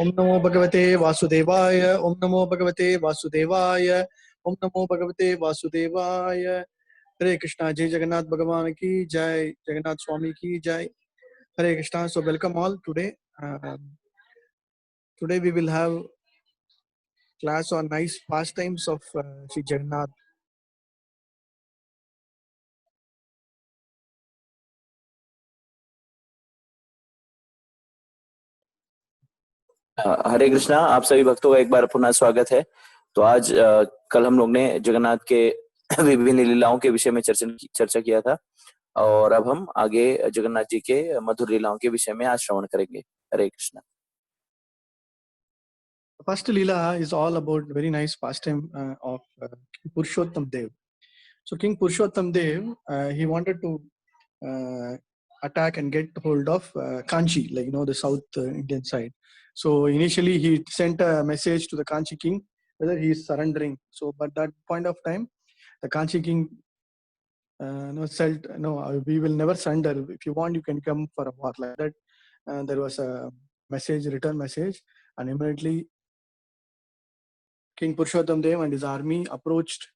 ओम नमो भगवते वासुदेवाय। ओम नमो भगवते वासुदेवाय। ओम नमो भगवते वासुदेवाय। हरे कृष्णा। जय जगन्नाथ भगवान की जय, जगन्नाथ स्वामी की जय। हरे Krishna. So welcome all today. Today we will have class on nice pastimes of Sri Jagannath. हरे कृष्णा। आप सभी भक्तों का एक बार पुनः स्वागत है। तो आज कल हम लोग ने जगन्नाथ के विभिन्न लीलाओं के विषय में चर्चा किया था और अब हम आगे जगन्नाथ जी के मधुर लीलाओं के विषय में आज श्रवण करेंगे। हरे Krishna. The first Leela is all about very nice pastime of King Purushottam Dev. So King Purushottam Dev, he wanted to attack and get hold of Kanchi, like the South Indian side. So initially he sent a message to the Kanchi king whether he is surrendering. So but that point of time, the Kanchi king said, "No, we will never surrender. If you want, you can come for a war." Like that, there was a return message, and immediately King Purushottam Dev and his army approached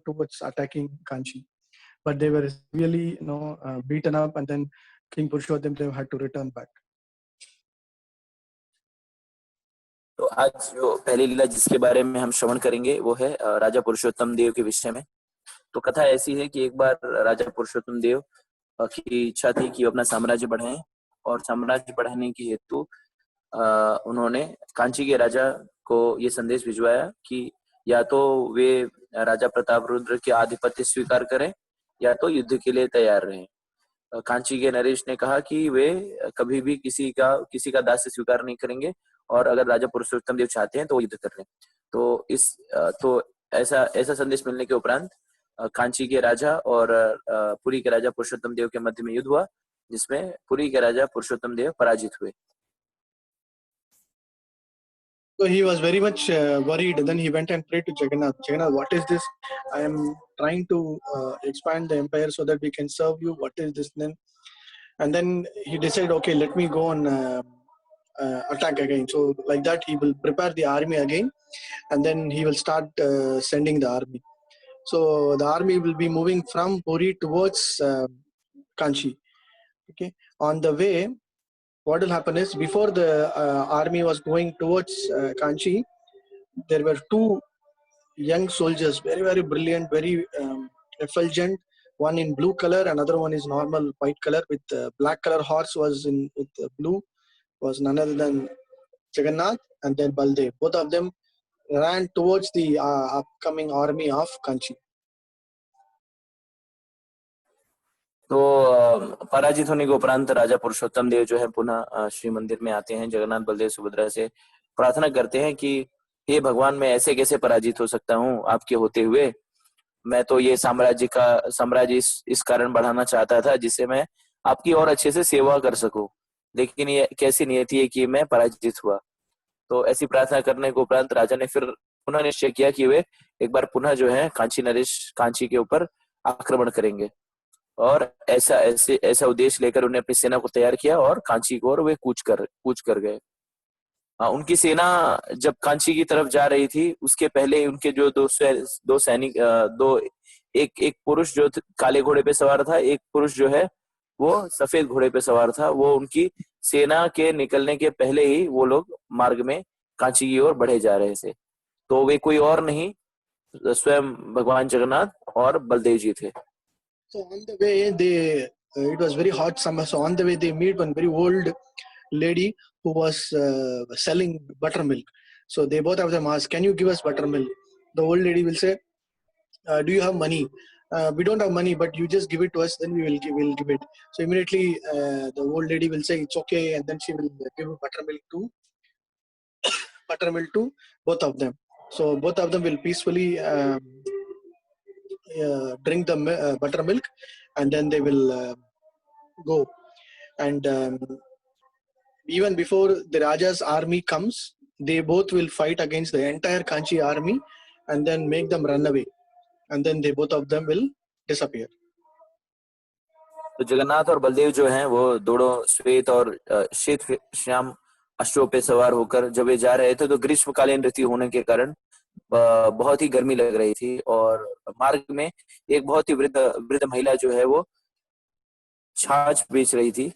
towards attacking Kanchi. But they were really beaten up, and then King Purushottam Dev had to return back. तो आज जो पहली लीला जिसके बारे में हम श्रवण करेंगे वो है राजा पुरुषोत्तम देव के विषय में। तो कथा ऐसी है कि एक बार राजा पुरुषोत्तम देव की इच्छा थी कि वो अपना साम्राज्य बढ़ाएं और साम्राज्य बढ़ाने की हेतु उन्होंने कांची के राजा को ये संदेश भिजवाया कि या तो वे राजा प्रताप रुद्र के आधिपत्य स्वीकार करें या तो युद्ध के लिए तैयार रहें। कांची के नरेश ने कहा कि वे कभी भी किसी का दास्य स्वीकार नहीं करेंगे और अगर राजा पुरुषोत्तम देव चाहते हैं तो वो युद्ध कर रहे हैं। तो ऐसा संदेश मिलने के उपरांत कांची के राजा और पुरी के राजा पुरुषोत्तम देव के मध्य में युद्ध हुआ, जिसमें पुरी के राजा पुरुषोत्तम देव पराजित हुए। So he was very much worried. Then he went and prayed to Jagannath. Jagannath, what is this? I am trying to expand the empire so that we can serve you. What is this then? And then he decided, okay, let me go and attack again. So like that, he will prepare the army again, and then he will start sending the army. So the army will be moving from Puri towards Kanchi. Okay. On the way, what will happen is, before the army was going towards Kanchi, there were two young soldiers, very, very brilliant, very effulgent. One in blue color, another one is normal white color with black color horse was with blue, was none other than Jagannath and then Baldev. Both of them ran towards the upcoming army of Kanchi. तो पराजित होने के उपरांत राजा पुरुषोत्तम देव जो है पुनः श्री मंदिर में आते हैं। जगन्नाथ बलदेव सुभद्रा से प्रार्थना करते हैं कि हे भगवान, मैं ऐसे कैसे पराजित हो सकता हूँ आपके होते हुए। मैं तो ये साम्राज्य इस कारण बढ़ाना चाहता था जिससे मैं आपकी और अच्छे से सेवा कर सकूं, लेकिन ये कैसी नियति है कि मैं पराजित हुआ। तो ऐसी प्रार्थना करने के उपरांत राजा ने फिर पुनः निश्चय किया कि वे एक बार पुनः जो है कांची के ऊपर आक्रमण करेंगे और ऐसा उद्देश्य लेकर उन्हें अपनी सेना को तैयार किया और कांची को और वे कूच कर गए। उनकी सेना जब कांची की तरफ जा रही थी उसके पहले उनके जो दो सैनिक एक पुरुष जो काले घोड़े पे सवार था, एक पुरुष जो है वो सफेद घोड़े पे सवार था। वो उनकी सेना के निकलने के पहले ही वो लोग मार्ग में कांची की ओर बढ़े जा रहे थे। तो वे कोई और नहीं, स्वयं भगवान जगन्नाथ और बलदेव जी थे। So on the way, it was very hot summer. So on the way, they meet one very old lady who was selling buttermilk. So they both of them asked, "Can you give us buttermilk?" The old lady will say, "Do you have money?" "We don't have money, but you just give it to us, then we will give it." So immediately the old lady will say, "It's okay," and then she will give buttermilk to both of them. So both of them will peacefully drink the buttermilk, and then they will go. And even before the Raja's army comes, they both will fight against the entire Kanchi army and then make them run away, and then both of them will disappear. तो जगन्नाथ और बलदेव जो हैं वो दोनों श्वेत और श्वेत श्याम अश्वों पे सवार होकर जब वे जा रहे थे तो ग्रीष्मकालीन ऋतु होने के कारण बहुत ही गर्मी लग रही थी, और मार्ग में एक बहुत ही वृद्ध वृद्ध महिला जो है वो छाछ बेच रही थी।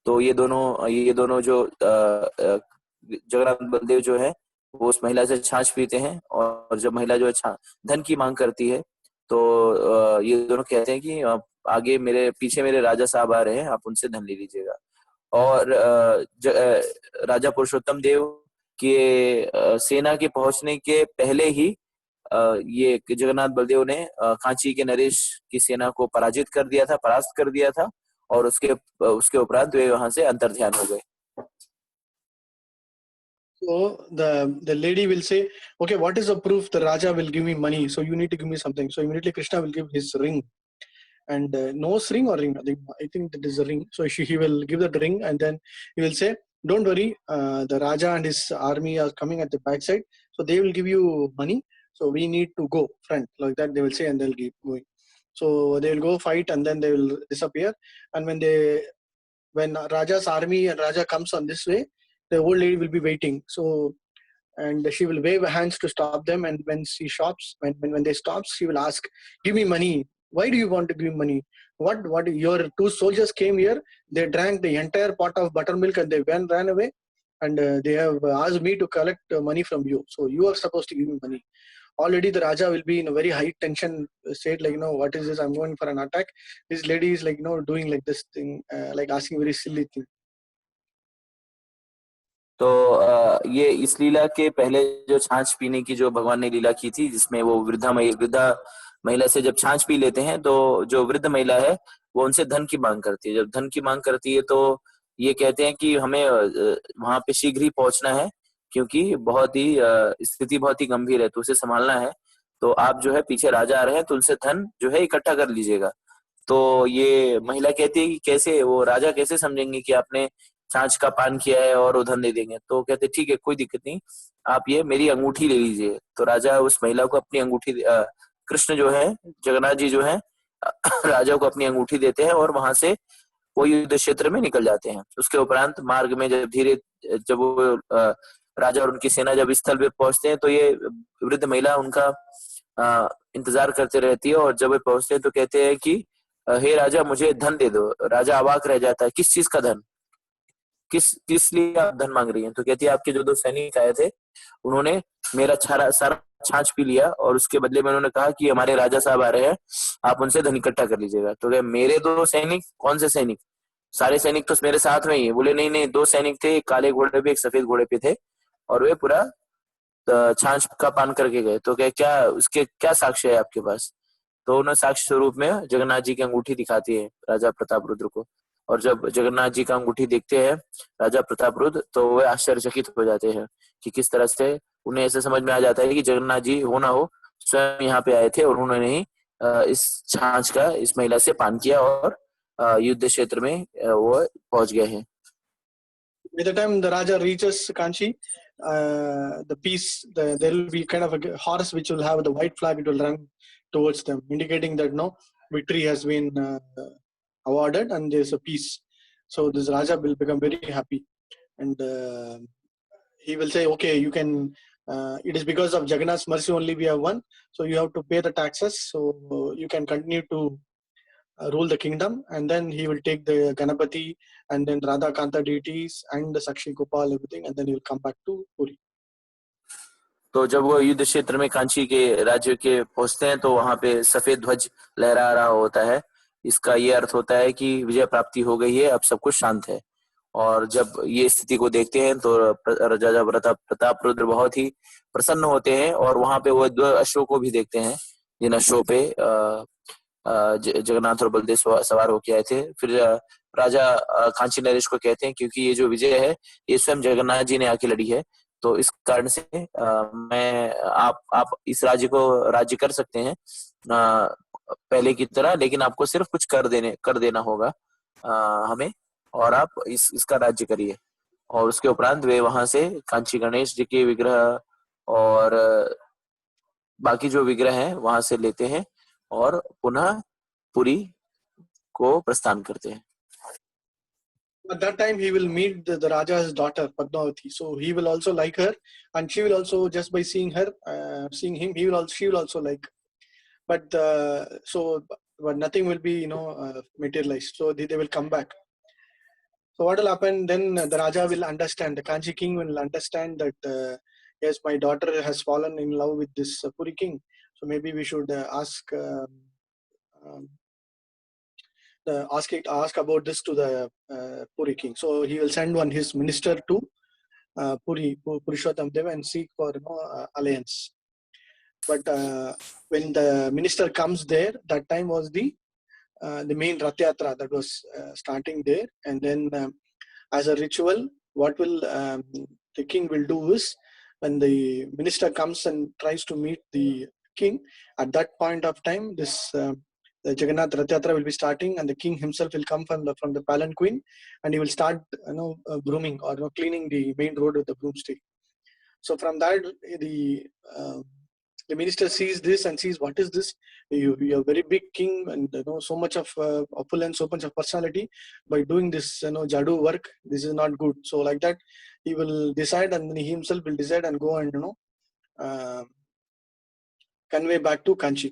तो ये दोनों जो जगन्नाथ बलदेव जो है वो उस महिला से छाछ पीते हैं, और जब महिला जो है धन की मांग करती है तो ये दोनों कहते हैं कि आगे मेरे पीछे मेरे राजा साहब आ रहे हैं, आप उनसे धन ले लीजिएगा। और राजा पुरुषोत्तम देव के सेना के पहुंचने के पहले ही ये जगन्नाथ बलदेव ने कांची के नरेश की सेना को परास्त कर दिया था, और उसके उपरांत वे वहां से अंतर्ध्यान हो गए। So the lady will say, okay, what is the proof? The Raja will give me money, so you need to give me something. So immediately Krishna will give his ring, and nose ring or ring. I think that is a ring. So he will give that ring, and then he will say, don't worry, the Raja and his army are coming at the backside, so they will give you money. So we need to go front, like that they will say, and they'll keep going. So they will go fight, and then they will disappear. And when Raja's army and Raja comes on this way, the old lady will be waiting. So and she will wave hands to stop them. And when she stops, when they stop, she will ask, "Give me money. Why do you want to give me money? What? Your two soldiers came here. They drank the entire pot of buttermilk and they ran away. And they have asked me to collect money from you. So you are supposed to give me money." Already the Raja will be in a very high tension state, like, what is this? I'm going for an attack. This lady is like, doing like this thing, like asking very silly thing. तो ये इस लीला के पहले जो छाछ पीने की जो भगवान ने लीला की थी, जिसमें वो वृद्धा महिला से जब छाछ पी लेते हैं तो जो वृद्ध महिला है वो उनसे धन की मांग करती है। जब धन की मांग करती है तो ये कहते हैं कि हमें वहां पे शीघ्र ही पहुंचना है, क्योंकि बहुत ही स्थिति बहुत ही गंभीर है, तो उसे संभालना है। तो आप जो है पीछे राजा आ रहे हैं तो उनसे धन जो है इकट्ठा कर लीजिएगा। तो ये महिला कहती है कि कैसे, वो राजा कैसे समझेंगे कि आपने छाछ का पान किया है और वो धन दे देंगे। तो कहते ठीक है, कोई दिक्कत नहीं, आप ये मेरी अंगूठी ले लीजिए। तो राजा उस महिला को अपनी अंगूठी कृष्ण जो है, जगन्नाथ जी जो है राजा को अपनी अंगूठी देते हैं और वहां से वो युद्ध क्षेत्र में निकल जाते हैं। उसके उपरांत मार्ग में जब वो राजा और उनकी सेना जब स्थल पे पहुंचते हैं तो ये वृद्ध महिला उनका इंतजार करते रहती है, और जब वे पहुंचते हैं तो कहते हैं कि हे राजा, मुझे धन दे दो। राजा अवाक रह जाता है, किस चीज का धन, किस लिए आप धन मांग रही हैं? तो कहती है आपके जो दो सैनिक आए थे उन्होंने मेरा सारा छाछ पी लिया, और उसके बदले में उन्होंने कहा कि हमारे राजा साहब आ रहे हैं, आप उनसे धन इकट्ठा कर लीजिएगा। तो क्या मेरे दो सैनिक? कौन से सैनिक? सारे सैनिक तो मेरे साथ में ही है। बोले नहीं नहीं, दो सैनिक थे, एक काले घोड़े पे एक सफेद घोड़े पे थे, और वे पूरा छाछ का पान करके गए। तो क्या उसके क्या साक्ष्य है आपके पास? तो उन्हें साक्ष्य स्वरूप में जगन्नाथ जी की अंगूठी दिखाती है राजा प्रताप रुद्र को। और जब जगन्नाथ जी का अंगूठी देखते हैं राजा प्रताप रुद्र तो वे आश्चर्यचकित हो जाते हैं कि किस तरह से उन्हें ऐसे समझ में आ जाता है कि जगन्नाथ जी हो ना हो स्वयं यहाँ पे आए थे और उन्होंने ही इस छाछ का इस महिला से पान किया, और युद्ध क्षेत्र में वो पहुंच गए हैं। By the time the Raja reaches Kanchi, there will be kind of a horse which will have the white flag. It will run towards them, indicating that no victory has been awarded and there's a peace. So this Raja will become very happy, and he will say, "Okay, you can. It is because of Jagannath's mercy only we have won. So you have to pay the taxes. So you can continue to rule the kingdom." And then he will take the Ganapati and then Radha Kanta deities and the Sakshi Gopal, everything, and then he will come back to Puri. तो जब वो युद्ध क्षेत्र में कांची के राज्य के पहुंचते हैं तो वहां पे सफेद ध्वज लहरा रहा होता है। इसका ये अर्थ होता है कि विजय प्राप्ति हो गई है, अब सब कुछ शांत है। और जब ये स्थिति को देखते हैं तो राजा प्रताप रुद्र बहुत ही प्रसन्न होते हैं, और वहां पे वो दो अश्वों को भी देखते हैं जिन अश्वों पे जगन्नाथ और बलदेव सवार होके आए थे। फिर राजा कांची नरेश को कहते हैं क्योंकि ये जो विजय है ये स्वयं जगन्नाथ जी ने आके लड़ी है, तो इस कारण से मैं आप इस राज्य को राज्य कर सकते हैं पहले की तरह, लेकिन आपको सिर्फ कुछ कर देना होगा हमें, और आप इसका राज्य करिए। और उसके उपरांत वे वहां से कांची गणेश जी के विग्रह और बाकी जो विग्रह हैं वहां से लेते हैं और पुनः पुरी को प्रस्थान करते हैं। At that time, he will meet the Raja's daughter Padmavati. So he will also like her, and she will also, just by seeing her, seeing him, she will also like. But but nothing will be materialized. So they will come back. So what will happen then? The Raja will understand. The Kanchi king will understand that yes, my daughter has fallen in love with this Puri king. So maybe we should um, ask about this to the Puri king. So he will send one his minister to Purushottam Dev and seek for alliance. But when the minister comes there, that time was the main Rath Yatra that was starting there, and then as a ritual, what will the king will do is, when the minister comes and tries to meet the king, at that point of time, this the Jagannath Rath Yatra will be starting, and the king himself will come from the palanquin, and he will start brooming or cleaning the main road with the broomstick. So from that, uh, the minister sees this and sees, what is this? You are a very big king, and so much of opulence, so much of personality. By doing this jadoo work, this is not good. So like that, he will decide, and he himself will decide and go and uh, convey back to Kanchi.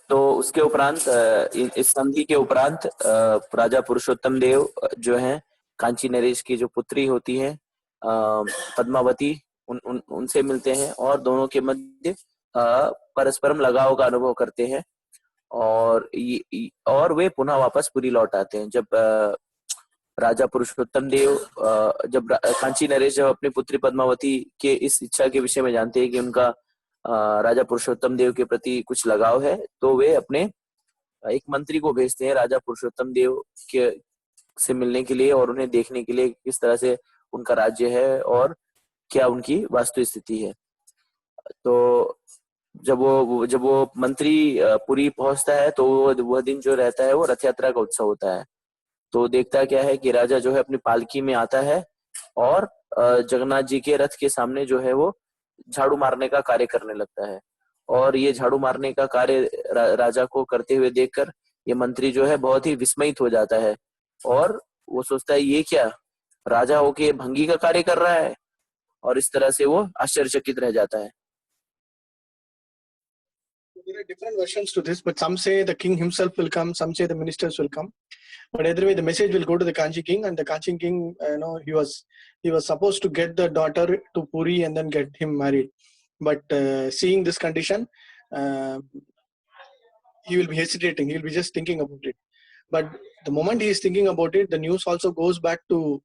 तो उसके उपरांत इस संधि के उपरांत राजा पुरुषोत्तम देव जो हैं कांची नरेश की जो पुत्री होती है पद्मावती उनसे मिलते हैं और दोनों के मध्य परस्परम लगाव का अनुभव करते हैं और वे पुनः वापस पुरी लौट आते हैं। जब राजा पुरुषोत्तम देव जब कांची नरेश जब अपनी पुत्री पद्मावती के इस इच्छा के विषय में जानते हैं कि उनका राजा पुरुषोत्तम देव के प्रति कुछ लगाव है, तो वे अपने एक मंत्री को भेजते हैं राजा पुरुषोत्तम देव के से मिलने के लिए और उन्हें देखने के लिए किस तरह से उनका राज्य है और क्या उनकी वास्तु स्थिति है। तो जब वो मंत्री पुरी पहुंचता है तो वह दिन जो रहता है वो रथ यात्रा का उत्सव होता है। तो देखता क्या है कि राजा जो है अपनी पालकी में आता है और जगन्नाथ जी के रथ के सामने जो है वो झाड़ू मारने का कार्य करने लगता है और ये झाड़ू मारने का कार्य राजा को करते हुए देखकर ये मंत्री जो है बहुत ही विस्मित हो जाता है और वो सोचता है ये क्या, राजा होके भंगी का कार्य कर रहा है, और इस तरह से वो आश्चर्यचकित रह जाता है। There are different versions to this, but some say the king himself will come, some say the ministers will come. But either way, the message will go to the Kanchi king, and the Kanchi king, he was supposed to get the daughter to Puri and then get him married. But seeing this condition, he will be hesitating. He will be just thinking about it. But the moment he is thinking about it, the news also goes back to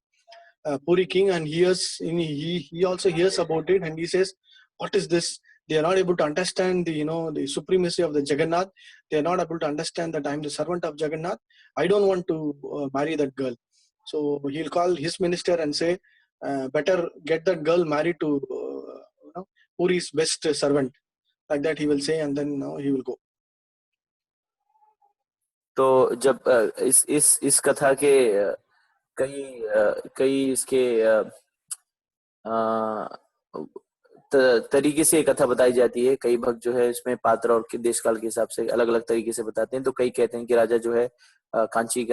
Puri king, and he also hears about it, and he says, "What is this? They are not able to understand the supremacy of the Jagannath. They are not able to understand that I am the servant of Jagannath. I don't want to marry that girl." So he'll call his minister and say, "Better get that girl married to Puri's best servant." Like that he will say, and then he will go. तो जब इस कथा के कई इसके तरीके से कथा बताई जाती है। कई भक्त जो है इसमें पात्र और देश काल के हिसाब से अलग अलग तरीके से बताते हैं। तो कई कहते हैं कि राजा जो है कांची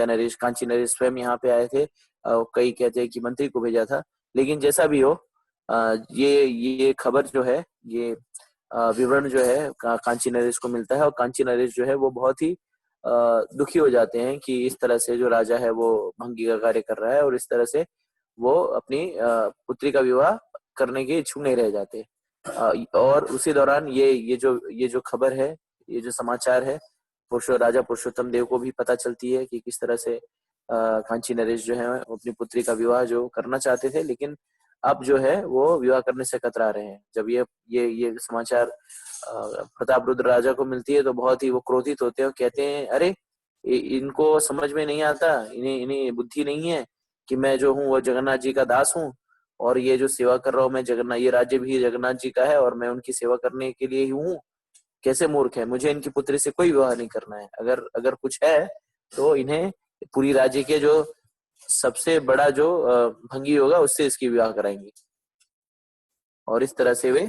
नरेश स्वयं यहाँ पे आए थे, कई कहते हैं कि मंत्री को भेजा था। लेकिन जैसा भी हो, ये खबर जो है, ये विवरण जो है कांची नरेश को मिलता है और कांची नरेश जो है वो बहुत ही दुखी हो जाते हैं कि इस तरह से जो राजा है वो भंगी का कार्य कर रहा है और इस तरह से वो अपनी पुत्री का विवाह करने के इच्छुक नहीं रह जाते। और उसी दौरान ये जो खबर है, ये जो समाचार है, राजा पुरुषोत्तम देव को भी पता चलती है कि किस तरह से कांची नरेश जो है अपनी पुत्री का विवाह जो करना चाहते थे, लेकिन अब जो है वो विवाह करने से कतरा रहे हैं। जब ये समाचार प्रताप रुद्र राजा को मिलती है तो बहुत ही वो क्रोधित होते हैं और कहते हैं, अरे इनको समझ में नहीं आता, इन्हें बुद्धि नहीं है कि मैं जो हूँ वो जगन्नाथ जी का दास हूँ और ये जो सेवा कर रहा हूँ मैं जगन्नाथ, ये राज्य भी जगन्नाथ जी का है और मैं उनकी सेवा करने के लिए ही हूँ। कैसे मूर्ख है, मुझे इनकी पुत्री से कोई विवाह नहीं करना है। अगर कुछ है तो इन्हें पूरी राज्य के जो सबसे बड़ा जो भंगी होगा उससे इसकी विवाह कराएंगे। और इस तरह से वे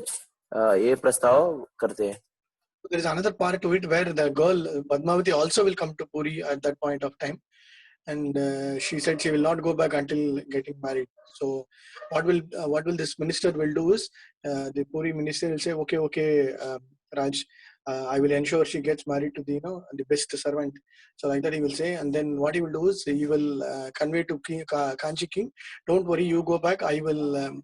ये प्रस्ताव करते हैं। There is another part to it where the girl Padmavati also will come to Puri at that point of time, and she said she will not go back until getting married. So what will this minister will do is, the Puri minister will say, okay, Raj, I will ensure she gets married to the the best servant. So like that he will say, and then what he will do is he will convey to Kanchi king, don't worry, you go back, I will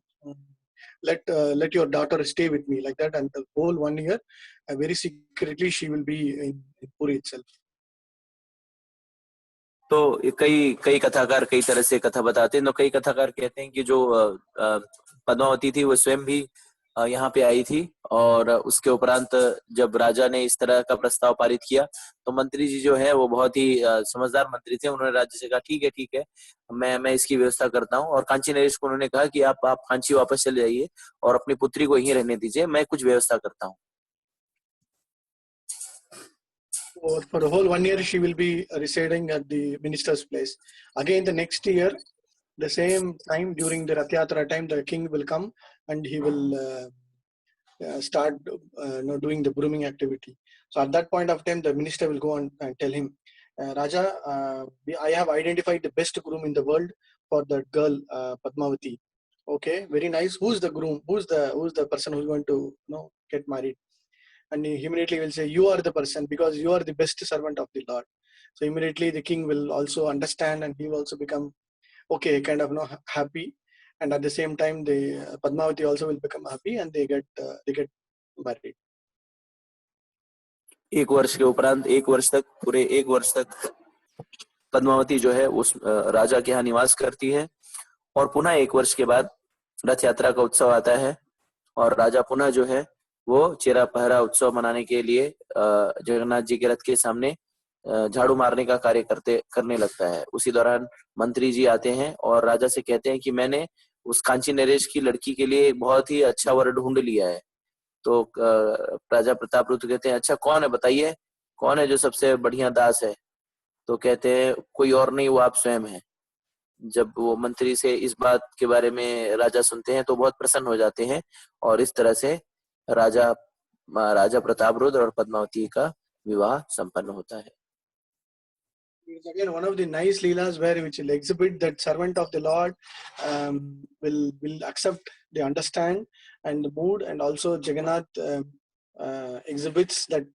let your daughter stay with me, like that, and the whole 1 year very secretly she will be in Puri itself. तो कई कई कथाकार कई तरह से कथा बताते हैं। तो कई कथाकार कहते हैं कि जो पद्मावती थी वो स्वयं भी यहाँ पे आई थी, और उसके उपरांत जब राजा ने इस तरह का प्रस्ताव पारित किया तो मंत्री जी जो है वो बहुत ही समझदार मंत्री थे। उन्होंने राज्य से कहा ठीक है, मैं इसकी व्यवस्था करता हूँ। और कांची नरेश को उन्होंने कहा कि आप कांची वापस चले जाइए और अपनी पुत्री को यहीं रहने दीजिए, मैं कुछ व्यवस्था करता हूँ। For the whole 1 year, she will be residing at the minister's place. Again, the next year, the same time during the Rath Yatra time, the king will come and he will start doing the grooming activity. So at that point of time, the minister will go and tell him, Raja, I have identified the best groom in the world for that girl, Padmavati. Okay, very nice. Who's the groom? Who's the person who's going to get married? And he immediately will say, you are the person because you are the best servant of the Lord. So immediately the king will also understand and he will also become kind of happy. And at the same time, the Padmavati also will become happy and they get married. एक वर्ष के उपरांत पूरे एक वर्ष तक पद्मावती जो है उस राजा के यहाँ निवास करती है, और पुनः एक वर्ष के बाद रथ यात्रा का उत्सव आता है और राजा पुनः जो है वो चेरा पहरा उत्सव मनाने के लिए जगन्नाथ जी के रथ के सामने झाड़ू मारने का कार्य करने लगता है। उसी दौरान मंत्री जी आते हैं और राजा से कहते हैं कि मैंने उस कांची नरेश की लड़की के लिए बहुत ही अच्छा वर ढूंढ लिया है। तो राजा प्रतापरुद्र कहते हैं, अच्छा कौन है, बताइए कौन है जो सबसे बढ़िया दास है? तो कहते हैं कोई और नहीं, वो आप स्वयं हैं। जब वो मंत्री से इस बात के बारे में राजा सुनते हैं तो बहुत प्रसन्न हो जाते हैं, और इस तरह से राजा प्रतापरुद्र और पद्मावती का विवाह संपन्न होता है। It's again one of the nice leelas which will exhibit that servant of the Lord will accept, they understand and the mood, and also Jagannath exhibits that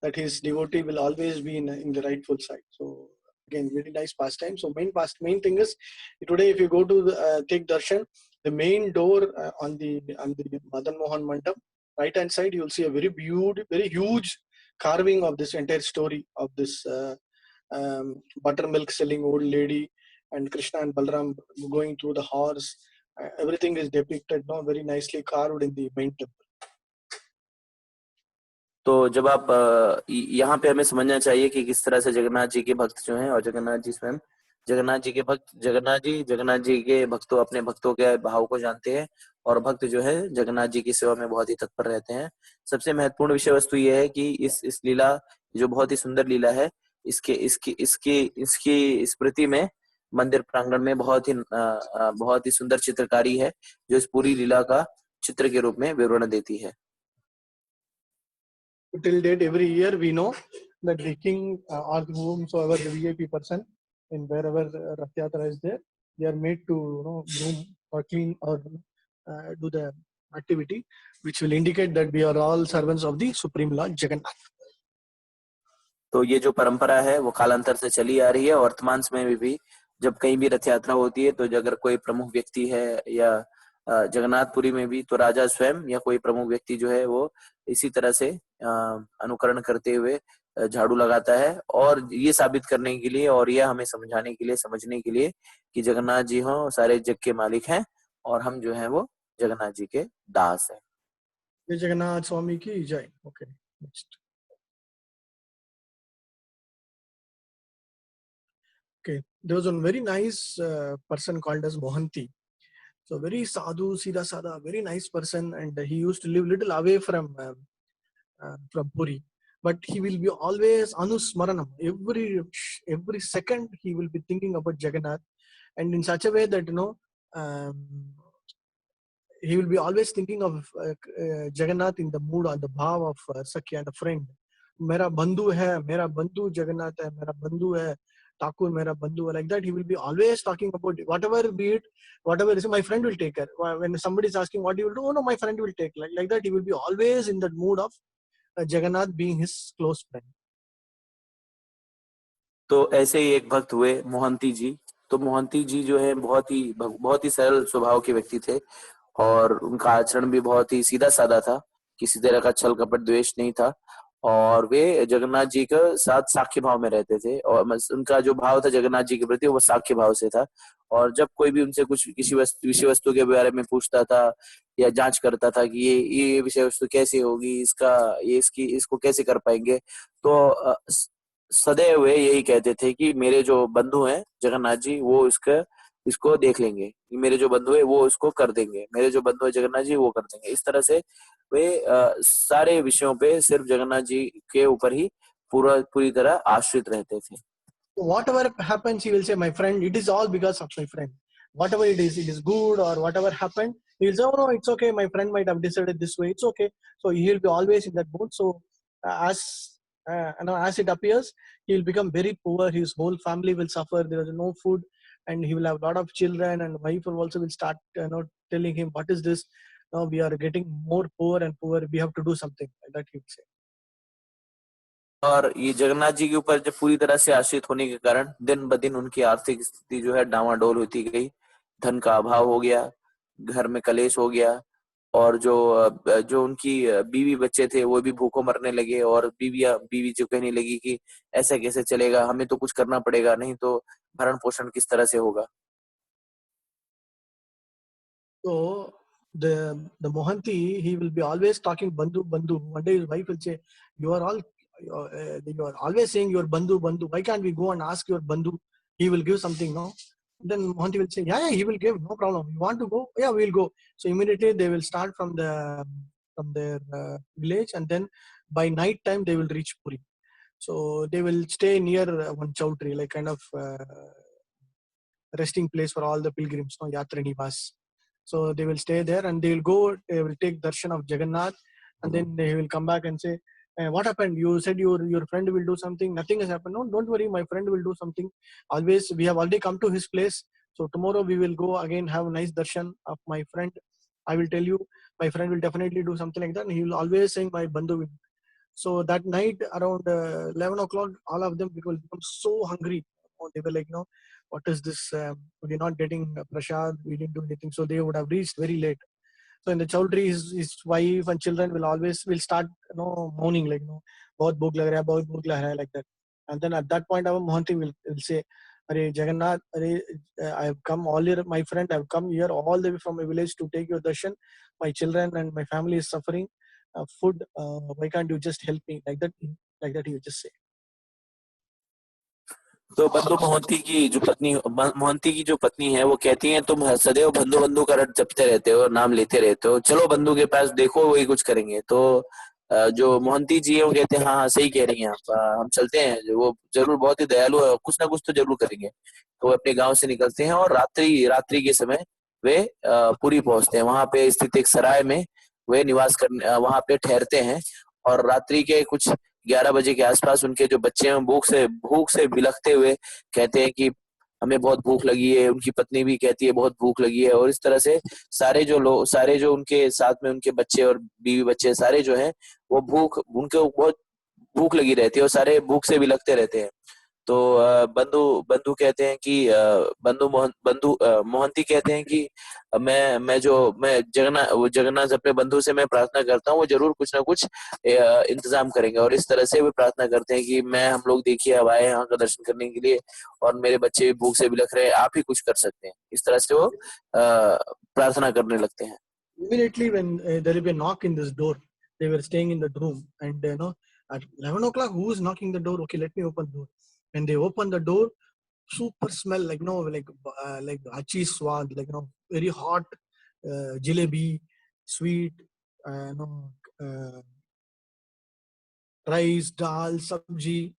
that his devotee will always be in the rightful side. So again, very nice pastime. So main thing is, today if you go to take darshan, the main door on the Madan Mohan Mandap, right hand side, you will see a very huge carving of this entire story of this buttermilk selling old lady and Krishna and Balram going through the horse. Everything is depicted very nicely carved in the main temple. तो जब आप यहाँ पे हमें समझना चाहिए कि किस तरह से जगन्नाथ जी के भक्त जो हैं और जगन्नाथ जी स्वयं जगन्नाथ जी के भक्तों अपने भक्तों के भाव को जानते हैं, और भक्त जो है जगन्नाथ जी की सेवा में बहुत ही तत्पर रहते हैं। सबसे महत्वपूर्ण विषय वस्तु यह है कि इस लीला जो बहुत ही सुंदर लीला है, इसकी स्मृति में मंदिर प्रांगण में बहुत ही सुंदर चित्रकारी है जो इस पूरी लीला का चित्र के रूप में विवरण देती है। Till date, every year we know that the king or whomsoever the VIP person in wherever Rath Yatra is there, they are made to groom or clean or do the activity which will indicate that we are all servants of the Supreme Lord Jagannath. तो ये जो परंपरा है वो कालांतर से चली आ रही है। वर्तमान समय में भी जब कहीं भी रथ यात्रा होती है तो अगर कोई प्रमुख व्यक्ति है या जगन्नाथपुरी में भी तो राजा स्वयं या कोई प्रमुख व्यक्ति जो है वो इसी तरह से अनुकरण करते हुए झाड़ू लगाता है, और ये साबित करने के लिए और यह हमें समझाने के लिए समझने के लिए कि जगन्नाथ जी हो सारे जग के मालिक हैं और हम जो है वो जगन्नाथ जी के दास हैं। जय जगन्नाथ स्वामी की जय। Okay, next. Okay, there was a very nice person called as Mohanty. So very sadhu, Sida Sada, very nice person, and he used to live little away from Puri. But he will be always Anusmaranam. Every second he will be thinking about Jagannath, and in such a way that he will be always thinking of Jagannath in the mood, on the bhav of Sakya, the friend. Mera bandhu hai, mera bandhu Jagannath hai, mera bandhu hai, Thakur mera bandhu hai. Like that, he will be always talking about whatever be it, whatever is, my friend will take care. When somebody is asking what he will do, oh no, my friend will take. Like that, he will be always in that mood of Jagannath being his close friend. तो ऐसे ही एक भक्त हुए मोहंती जी। तो मोहंती जी जो है बहुत ही सरल स्वभाव के व्यक्ति थे और उनका आचरण भी बहुत ही सीधा साधा था, किसी तरह का छल कपट द्वेष नहीं था और वे जगन्नाथ जी के साथ साख्य भाव में रहते थे और उनका जो भाव था जगन्नाथ जी के प्रति वो साख्य भाव से था। और जब कोई भी उनसे कुछ किसी विषय वस्तु के बारे में पूछता था या जांच करता था कि ये विषय वस्तु कैसे होगी, इसको कैसे कर पाएंगे, तो सदैव वे यही कहते थे कि मेरे जो बंधु हैं जगन्नाथ जी वो इसको देख लेंगे, मेरे जो बंधु है वो इसको कर देंगे, मेरे जो बंधु है जगन्नाथ जी वो कर देंगे। इस तरह से वे सारे विषयों पे सिर्फ जगन्नाथ जी के ऊपर ही पूरी तरह आश्रित रहते थे। Whatever happens, he will say, my friend, it is all because of my friend. Whatever it is good or whatever happened, he will say, oh no, it's okay, my friend might have decided this way, it's okay. So he will be always in that mood. So as it appears, he will become very poor, his whole family will suffer, there is no food, and he will have a lot of children, and wife will also will start telling him, what is this? No, we are getting more poor and poor, we have to do something. Like that he will say. और ये जगन्नाथ जी के ऊपर जब पूरी तरह से आश्रित होने के कारण दिन ब दिन उनकी आर्थिक स्थिति जो है डामाडोल होती गई, धन का अभाव हो गया, घर में कलेश हो गया और जो उनकी बीवी बच्चे थे वो भी भूखों मरने लगे और बीवी जो कहने लगी कि ऐसा कैसे चलेगा, हमें तो कुछ करना पड़ेगा, नहीं तो भरण पोषण किस तरह से होगा। So the Mohanty, he will be always talking bandhu bandhu. One day his wife will say, you are always saying your bandhu bandhu. Why can't we go and ask your bandhu? He will give something, no? Then Mohanty will say, yeah, he will give, no problem. You want to go? Yeah, we'll go. So immediately they will start from their village, and then by night time they will reach Puri. So they will stay near one chowtri, like kind of resting place for all the pilgrims, no, Yatra Nivas. So they will stay there and they will take darshan of Jagannath, and then they will come back and say, what happened? You said your friend will do something. Nothing has happened. No, don't worry, my friend will do something. Always, we have already come to his place. So tomorrow we will go again, have a nice darshan of my friend. I will tell you, my friend will definitely do something like that. And he will always say, my bandhu will. So that night around 11 o'clock, all of them will become so hungry. They were like, what is this? We're not getting prasad. We didn't do anything. So they would have reached very late. So in the chowdhury, his wife and children will start, moaning like, bahut bhuk lag raha hai, like that. And then at that point, our Mohanty will say, Are Jagannath, I have come all year, my friend, I have come here all the way from my village to take your darshan. My children and my family is suffering. Food, why can't you just help me? Like that he will just say. तो बंधु मोहंती की जो पत्नी है वो कहती है, तुम सदैव बंधु बंधु का रट जपते रहते हो, नाम लेते रहते हो, चलो बंधु के पास, देखो वही कुछ करेंगे। तो जो मोहंती जी है वो कहते हैं, हाँ सही कह रही हैं आप, हम चलते हैं, वो जरूर बहुत ही दयालु है, कुछ ना कुछ तो जरूर करेंगे। तो वो अपने गांव से निकलते हैं और रात्रि के समय वे पुरी पहुंचते हैं। वहां पे स्थित एक सराय में वे वहां पे ठहरते हैं और रात्रि के कुछ 11 बजे के आसपास उनके जो बच्चे हैं भूख से बिलखते हुए कहते हैं कि हमें बहुत भूख लगी है। उनकी पत्नी भी कहती है बहुत भूख लगी है और इस तरह से सारे जो उनके साथ में उनके बच्चे और बीवी बच्चे सारे जो हैं वो उनको बहुत भूख लगी रहती है और सारे भूख से बिलखते रहते हैं। तो बंधु कहते हैं कि मोहंती कहते हैं कि मैं जगन्नाथ अपने बंधु से मैं प्रार्थना करता हूँ, वो जरूर कुछ ना कुछ इंतजाम करेंगे। और इस तरह से वे प्रार्थना करते हैं कि हम लोग देखिए अब आए यहाँ का दर्शन करने के लिए और मेरे बच्चे भी भूख से बिलख रहे हैं, आप ही कुछ कर सकते हैं। इस तरह से वो प्रार्थना करने लगते हैं। Immediately when there will be a knock in this door, they were staying in the room, and at 11 o'clock, who is knocking the door? Okay, let me open the door. When they open the door, super smell, like like achi swad, like very hot jalebi, sweet, rice, dal, sabji,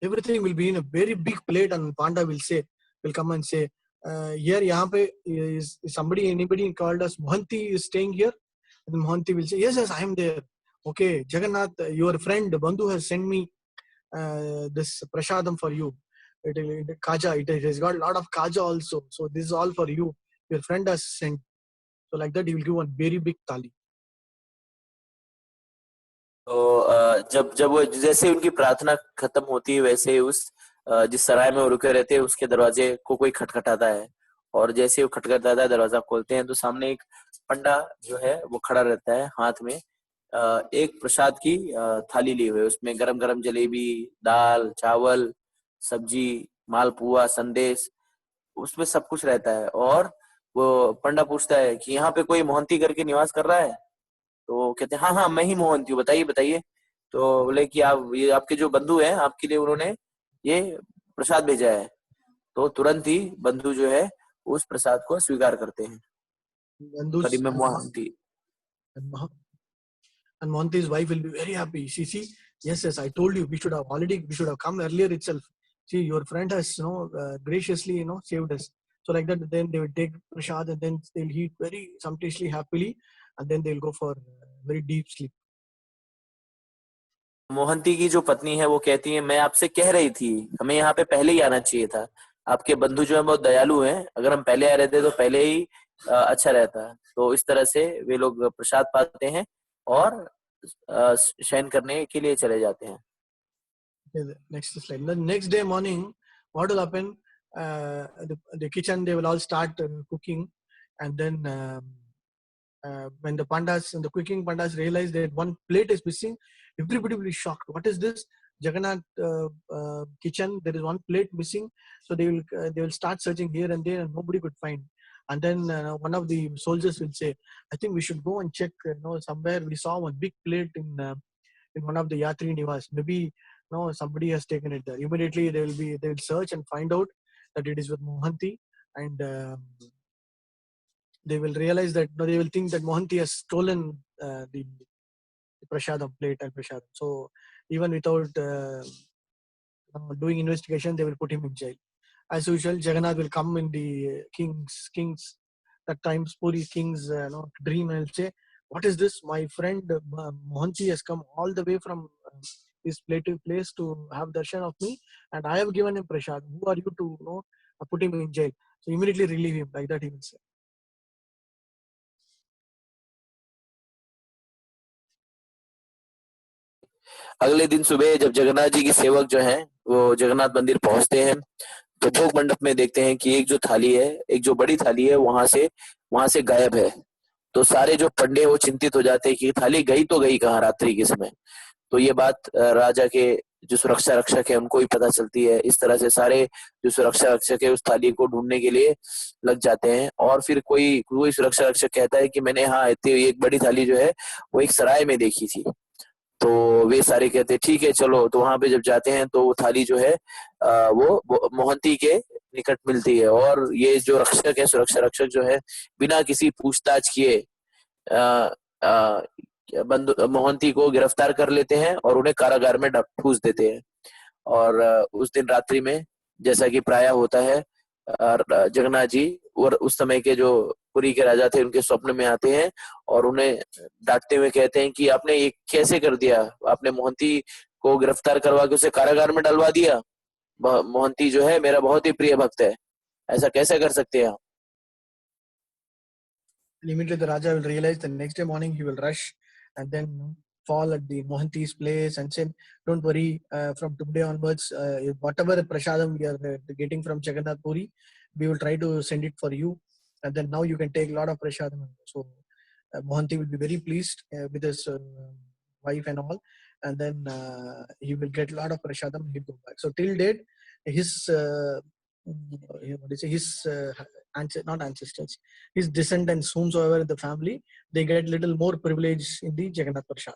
everything will be in a very big plate, and Panda will come and say, here यहाँ पे is anybody called as Mohanty is staying here? And Mohanty will say, yes, I am there. Okay, Jagannath, your friend Bandhu has sent me this prasadam for you. Kaja, it has got a lot of kaja also. So this is all for you. Your friend has sent. So like that, he will give one very big thali. तो जब वो जैसे उनकी प्रार्थना खत्म होती है, वैसे ही उस जिस सराय में वो रुके रहते हैं उसके दरवाजे को कोई खटखटाता है, और जैसे वो खटखटाता है, दरवाजा खोलते हैं तो सामने एक पंडा जो है वो खड़ा रहता है, हाथ में एक प्रसाद की थाली लिए हुए, उसमें गरम गरम जलेबी, दाल, चावल, सब्जी, मालपुआ, संदेश, उसमें सब कुछ रहता है। और वो पंडा पूछता है कि यहाँ पे कोई मोहंती करके निवास कर रहा है? तो कहते हैं हाँ हाँ मैं ही मोहंती हूँ, बताइए बताइए। तो बोले कि आप, ये आपके जो बंधु हैं, आपके लिए उन्होंने ये प्रसाद भेजा है। तो तुरंत ही बंधु जो है उस प्रसाद को स्वीकार करते हैं। Bandhu's करीब में Mohanty and Mohanty's wife will be very happy. See, yes, I told you we should have come earlier itself. See, your friend has graciously saved us. So like that, then they will take prasad and then they'll eat very sumptuously, happily, and then they'll go for very deep sleep. Mohanty की जो पत्नी है वो कहती है, मैं आपसे कह रही थी हमें यहाँ पे पहले ही आना चाहिए था, आपके बंधु जो है बहुत दयालु हैं, अगर हम पहले आ रहे थे तो पहले ही अच्छा रहता। तो इस तरह से वे लोग प्रसाद पाते हैं और शयन करने के लिए चले जाते हैं। Okay, next slide. The next day morning, what will happen? The kitchen, they will all start cooking, and then when the pandas and the cooking pandas realize that one plate is missing, everybody will be shocked. What is this? Jagannath kitchen, there is one plate missing. So they will start searching here and there, and nobody could find. And then one of the soldiers will say, I think we should go and check. Somewhere we saw one big plate in one of the Yatri Nivas. Maybe somebody has taken it there. Immediately they will search and find out that it is with Mohanty, and they will realize that they will think that Mohanty has stolen the prasadam plate and prasadam. So even without doing investigation, they will put him in jail. As usual, Jagannath will come in the king's that times Puri king's dream and will say, what is this? My friend Mohanty has come all the way from his place to have darshan of me, and I have given him prasad. Who are you to put him in jail? So immediately relieve him. Like that he will say. अगले दिन सुबह जब जगन्नाथ जी की सेवक जो हैं वो जगन्नाथ मंदिर पहुंचते हैं तो भोग मंडप में देखते हैं कि एक जो थाली है, एक जो बड़ी थाली है, वहां से गायब है। तो सारे जो पंडे वो चिंतित हो जाते हैं कि थाली गई तो गई कहाँ रात्रि के समय। तो ये बात राजा के जो सुरक्षा रक्षक है उनको भी पता चलती है। इस तरह से सारे जो सुरक्षा रक्षक है उस थाली को ढूंढने के लिए लग जाते हैं। और फिर कोई सुरक्षा रक्षक कहता है कि मैंने एक बड़ी थाली जो है वो एक सराय में देखी थी। तो वे सारे कहते हैं ठीक है चलो। तो वहां पे जब जाते हैं तो वो थाली जो है वो मोहंती के निकट मिलती है, और ये जो रक्षक है, सुरक्षा रक्षक जो है, बिना किसी पूछताछ किए मोहंती को गिरफ्तार कर लेते हैं और उन्हें कारागार में ठूस देते हैं। और उस दिन रात्रि में जैसा कि प्रायः होता है, जगन्नाथ जी और उस समय के जो पुरी के राजा थे उनके स्वप्न में आते हैं और उन्हें डांटते हुए कहते हैं कि आपने ये कैसे कर दिया, आपने मोहंती को गिरफ्तार करवा के उसे कारागार में डलवा दिया। मोहंती जो है मेरा बहुत ही प्रिय भक्त है, ऐसा कैसे कर सकते हैं आप? Immediately the Raja will realize the next day morning he will rush and then fall at the Mohanty's place and say, don't worry, from today onwards, whatever prasadam we are getting from Jagannath Puri, we will try to send it for you. And then now you can take a lot of prasadam. So Mohanty will be very pleased with his wife and all. And then he will get a lot of prasadam and he'll go back. So till date, his not ancestors, his descendants, whomsoever in the family, they get little more privilege in the Jagannath Prasad.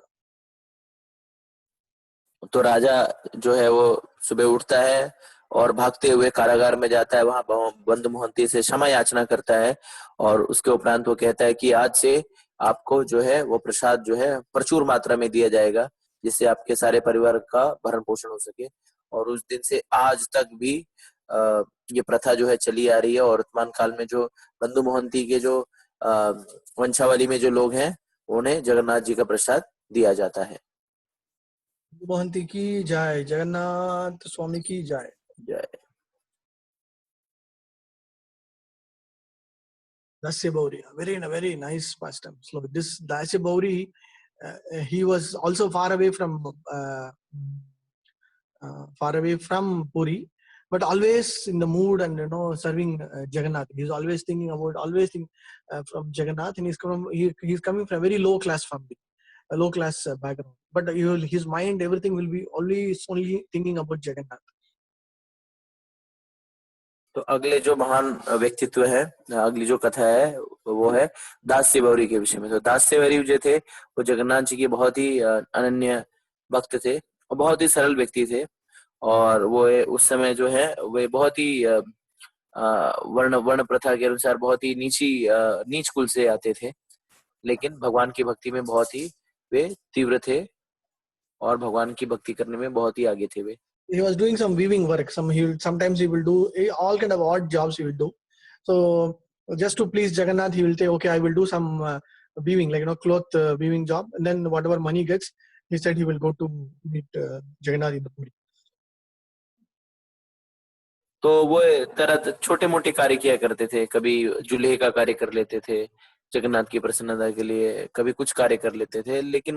तो राजा जो है वो सुबह उठता है और भागते हुए कारागार में जाता है, वहां बंधु मोहंती से क्षमा याचना करता है और उसके उपरांत वो कहता है कि आज से आपको जो है वो प्रसाद जो है प्रचुर मात्रा में दिया जाएगा, जिससे आपके सारे परिवार का भरण पोषण हो सके। और उस दिन से आज तक भी ये प्रथा जो है चली आ रही है, और वर्तमान काल में जो बंधु मोहंती के जो वंशावली में जो लोग हैं उन्हें जगन्नाथ जी का प्रसाद दिया जाता है। मोहंती की जय, जगन्नाथ स्वामी की जय। जय। Dasya Bauri, very nice pastime. So this Dasya Bauri, he was also far away from Puri, but always in the mood and serving Jagannath. He's always thinking about from Jagannath, and he's coming from a very low class family, a low class background. But his mind, everything will be always only thinking about Jagannath. तो अगले जो महान व्यक्तित्व है, अगली जो कथा है वो है दास्य बौरी के विषय में। तो दास्य बौरी जो थे वो जगन्नाथ जी के बहुत ही अनन्य भक्त थे और बहुत ही सरल व्यक्ति थे, और वो उस समय जो है वे बहुत ही वर्ण वर्ण प्रथा के अनुसार बहुत ही नीच कुल से आते थे, लेकिन भगवान की भक्ति में बहुत ही वे तीव्र थे और भगवान की भक्ति करने में बहुत ही आगे थे वे। He was doing some weaving work. Sometimes he will do all kind of odd jobs he will do. So just to please Jagannath, he will say, okay, I will do some weaving, like cloth weaving job, and then whatever money gets, he said he will go to meet Jagannath in the Puri. तो वो तरह छोटे मोटे कार्य किया करते थे, कभी जुल्हे का कार्य कर लेते थे जगन्नाथ की प्रसन्नता के लिए, कभी कुछ कार्य कर लेते थे, लेकिन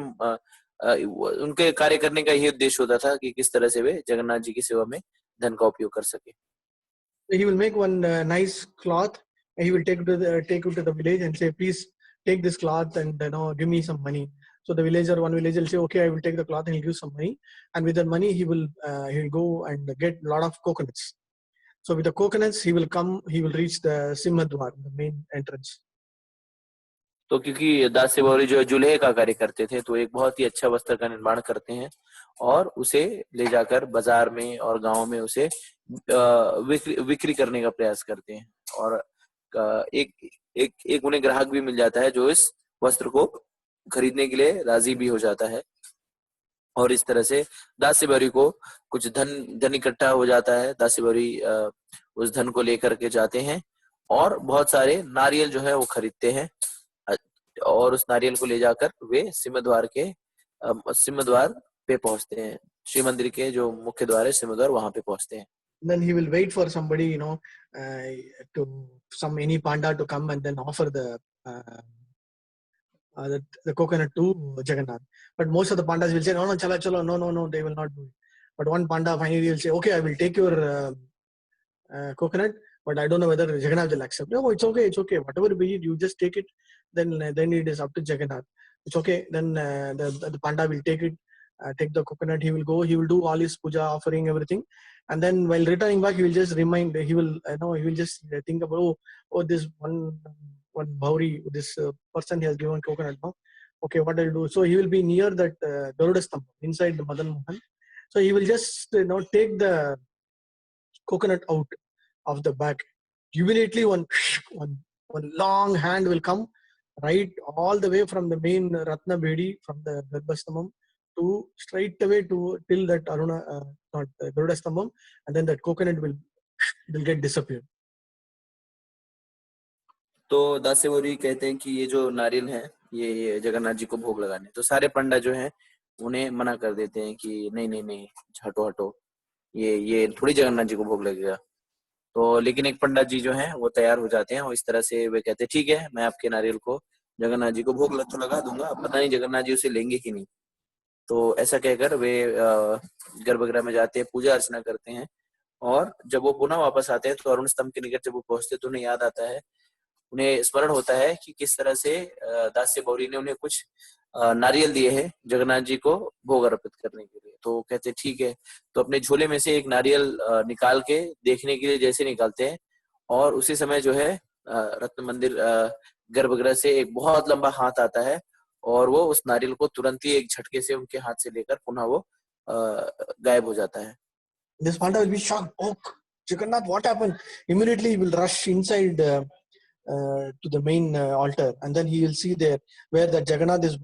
उनके कार्य करने का यही उद्देश्य होता था कि किस तरह से वे जगन्नाथ जी की सेवा में धन का उपयोग कर सके। He will make one nice cloth, and he will take it to the village and say, please take this cloth and give me some money. So one villager will say, okay, I will take the cloth and he'll give some money, and with that money he'll go and get a lot of coconuts. So with the coconuts he will reach the Simhadwar, the main entrance. तो क्योंकि दास्य बौरी जो जुल्हे का कार्य करते थे, तो एक बहुत ही अच्छा वस्त्र का निर्माण करते हैं और उसे ले जाकर बाजार में और गांव में उसे विक्री करने का प्रयास करते हैं, और एक उन्हें ग्राहक भी मिल जाता है जो इस वस्त्र को खरीदने के लिए राजी भी हो जाता है, और इस तरह से दास्य बौरी को कुछ धन इकट्ठा हो जाता है। दास्य बौरी उस धन को लेकर के जाते हैं और बहुत सारे नारियल जो है वो खरीदते हैं, और उस नारियल को ले जाकर वे सिंहद्वार पे पहुंचते हैं। श्री मंदिर के जो मुख्य द्वार है सिंहद्वार, वहां पे पहुंचते हैं। Then he will wait for somebody, any panda to come and then offer the coconut to Jagannath. But most of the pandas will say, no, chala, chalo, no, they will not do it. But one panda finally will say, okay, I will take your coconut, but I don't know whether Jagannath will accept. No, it's okay. Whatever be it, you just take it. Then it is up to Jagannath. It's okay. Then the panda will take it, take the coconut. He will go. He will do all his puja, offering everything, and then while returning back, he will just remind. He will just think about this one Bhauri, this person he has given coconut. No, okay, what I'll do. So he will be near that Garuda Stambha inside the Madan Mohan. So he will just take the coconut out of the bag. Immediately one long hand will come right all the way from the main Ratna Bedi, from the Garbhastambam to straight away till that Garuda Stambam, and then that coconut will get disappeared. तो दास्य बौरी कहते हैं कि ये जो नारियल है ये जगन्नाथ जी को भोग लगाने, तो सारे पंडा जो हैं उन्हें मना कर देते हैं कि नहीं, हटो, ये थोड़ी जगन्नाथ जी को भोग लगेगा। तो लेकिन एक पंडित जी जो हैं वो तैयार हो जाते हैं और इस तरह से वे कहते हैं ठीक है, मैं आपके नारियल को जगन्नाथ जी को भोग तो लगा दूंगा, पता नहीं जगन्नाथ जी उसे लेंगे कि नहीं। तो ऐसा कहकर वे गर्भगृह में जाते हैं, पूजा अर्चना करते हैं, और जब वो पुनः वापस आते हैं तो अरुण स्तंभ के निकट जब वो पहुंचते तो उन्हें याद आता है, उन्हें स्मरण होता है कि किस तरह से दास्य बौरी ने उन्हें कुछ नारियल दिए हैं जगन्नाथ जी को भोग अर्पित करने के लिए। तो कहते ठीक है, तो अपने झोले में से एक नारियल निकाल के देखने के लिए जैसे निकालते हैं, और उसी समय जो है रत्न मंदिर गर्भगृह से एक बहुत लंबा हाथ आता है और वो उस नारियल को तुरंत ही एक झटके से उनके हाथ से लेकर पुनः वो गायब हो जाता है। This panda will be shocked. Oh, Jagannath, what happened? Immediately he will rush inside to the main altar, and then he will see there where that Jagannath is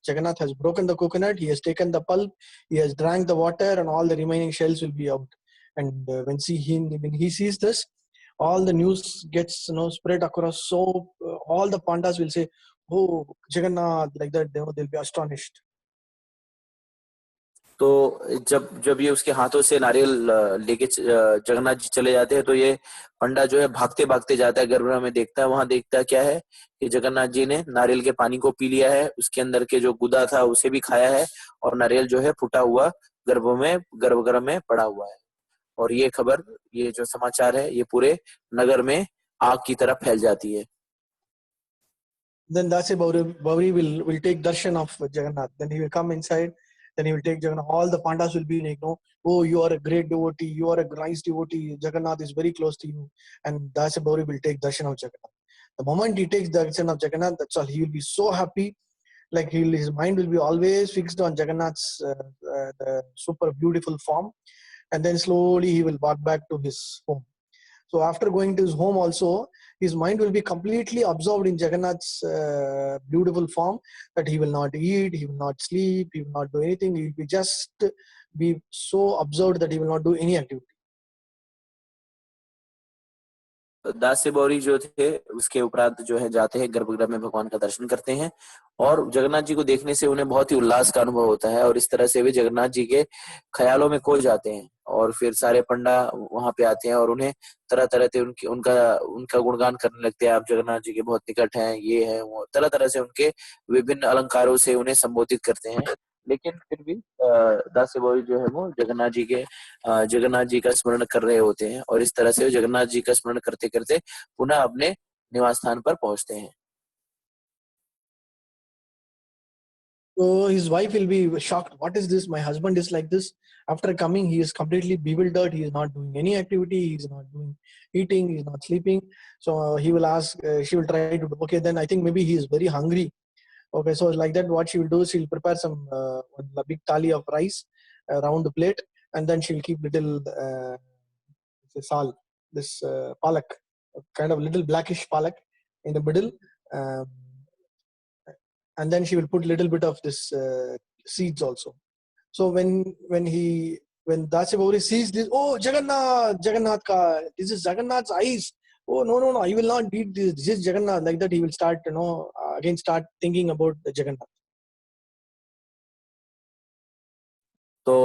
Jagannath has broken the coconut. He has taken the pulp, he has drank the water, and all the remaining shells will be out. And when he sees this, all the news gets spread across. So all the pandas will say, "Oh, Jagannath," like that. They'll be astonished. तो जब जब ये उसके हाथों से नारियल लेके जगन्नाथ जी चले जाते हैं, तो ये पंडा जो है भागते भागते जाता है, गर्भगृह में देखता है, वहां देखता है क्या है कि जगन्नाथ जी ने नारियल के पानी को पी लिया है, उसके अंदर के जो गुदा था उसे भी खाया है, और नारियल जो है फूटा हुआ गर्भगृह में पड़ा हुआ है। और ये खबर, ये जो समाचार है, ये पूरे नगर में आग की तरह फैल जाती है। Then Dasi Bauri will take darshan of Jagannath. Then he will come inside. Then he will take Jagannath. All the pandas will be like, no, oh, you are a great devotee. You are a nice devotee. Jagannath is very close to you. And Dasi Bauri will take darshan of Jagannath. The moment he takes darshan of Jagannath, that's all. He will be so happy. Like his mind will be always fixed on Jagannath's the super beautiful form. And then slowly he will walk back to his home. So after going to his home also, his mind will be completely absorbed in Jagannath's beautiful form, that he will not eat, he will not sleep, he will not do anything. He will be just be so absorbed that he will not do any activity. दास्य बौरी जो थे, उसके उपरांत जो है जाते हैं गर्भगृह में, भगवान का दर्शन करते हैं, और जगन्नाथ जी को देखने से उन्हें बहुत ही उल्लास का अनुभव होता है, और इस तरह से वे जगन्नाथ जी के ख्यालों में खो जाते हैं। और फिर सारे पंडा वहां पे आते हैं और उन्हें तरह तरह से उनका उनका गुणगान करने लगते हैं। आप जगन्नाथ जी के बहुत निकट हैं, ये है वो, तरह तरह से उनके विभिन्न अलंकारों से उन्हें संबोधित करते हैं। लेकिन फिर भी दास्य बौरी जो है वो जगन्नाथ जी का स्मरण कर रहे होते हैं, और इस तरह से जगन्नाथ जी का स्मरण करते करते पुनः अपने निवास स्थान पर पहुंचते हैं। So his wife will be shocked. What is this? My husband is like this. After coming, he is completely bewildered. He is not doing any activity. He is not doing eating. He is not sleeping. So he will ask. She will try to. Okay, then I think maybe he is very hungry. Okay, so like that, what she will do, she'll prepare some a big thali of rice around the plate, and then she'll keep little sal, this palak, kind of little blackish palak in the middle, um, and then she will put little bit of this seeds also. So when Dasya Bauri sees this, oh Jagannath ka, this is Jagannath's eyes. Oh no, I will not eat this. This is Jagannath. Like that, he will start again start thinking about the Jagannath. तो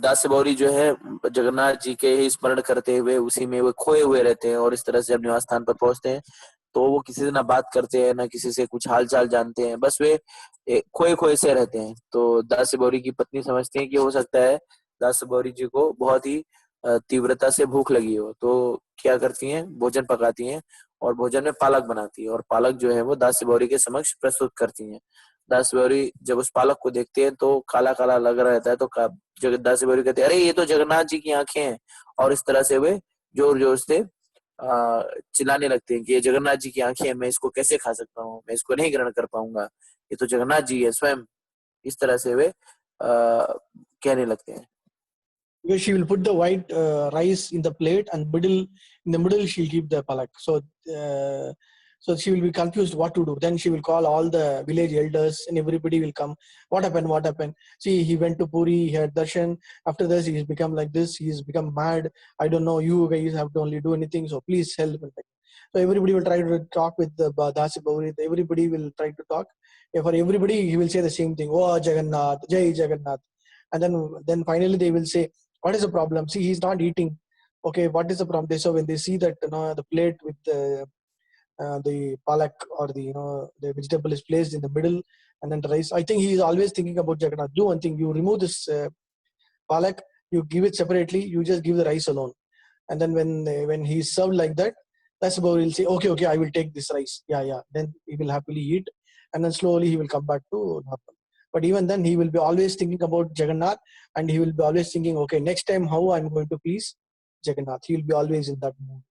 दास्य बौरी जो है जगन्नाथ जी के ही स्मरण करते हुए उसी में वो खोए हुए रहते हैं, और इस तरह से जब निवास स्थान पर पहुंचते हैं तो वो किसी से ना बात करते हैं, ना किसी से कुछ हाल चाल जानते हैं, बस वे खोए खोए से रहते हैं। तो दास्य बौरी की पत्नी समझती है कि हो सकता है दास्य बौरी जी को बहुत ही तीव्रता से भूख लगी हो, तो क्या करती हैं, भोजन पकाती हैं, और भोजन में पालक बनाती है, और पालक जो है वो दास्य बौरी के समक्ष प्रस्तुत करती हैं। दास्य बौरी जब उस पालक को देखते हैं तो काला काला लग रहा रहता है, तो दास्य बौरी कहते हैं, अरे ये तो जगन्नाथ जी की आंखें हैं, और इस तरह से वे जोर जोर से चिल्लाने लगते हैं कि ये जगन्नाथ जी की आंखें हैं, मैं इसको कैसे खा सकता हूँ, मैं इसको नहीं ग्रहण कर पाऊंगा, ये तो जगन्नाथ जी है स्वयं। इस तरह से वे कहने लगते हैं। Because she will put the white rice in the plate, and in the middle she'll keep the palak. So she will be confused what to do. Then she will call all the village elders, and everybody will come. What happened? What happened? See, he went to Puri, he had darshan. After this, he's become like this. He's become mad. I don't know. You guys have to only do anything. So please help. So everybody will try to talk with the Dasi Bauri. Everybody will try to talk. For everybody, he will say the same thing. Oh, Jagannath, Jai Jagannath. And then finally they will say, what is the problem? See, he's not eating. Okay, what is the problem? So when they see that the plate with the palak, or the vegetable is placed in the middle, and then the rice, I think he is always thinking about Jagannath. Do one thing: you remove this palak, you give it separately, you just give the rice alone. And then when he's served like that, that's about he'll say, okay, I will take this rice. Yeah. Then he will happily eat, and then slowly he will come back to normal. But even then, he will be always thinking about Jagannath, and he will be always thinking, okay, next time how I'm going to please Jagannath. He will be always in that mood.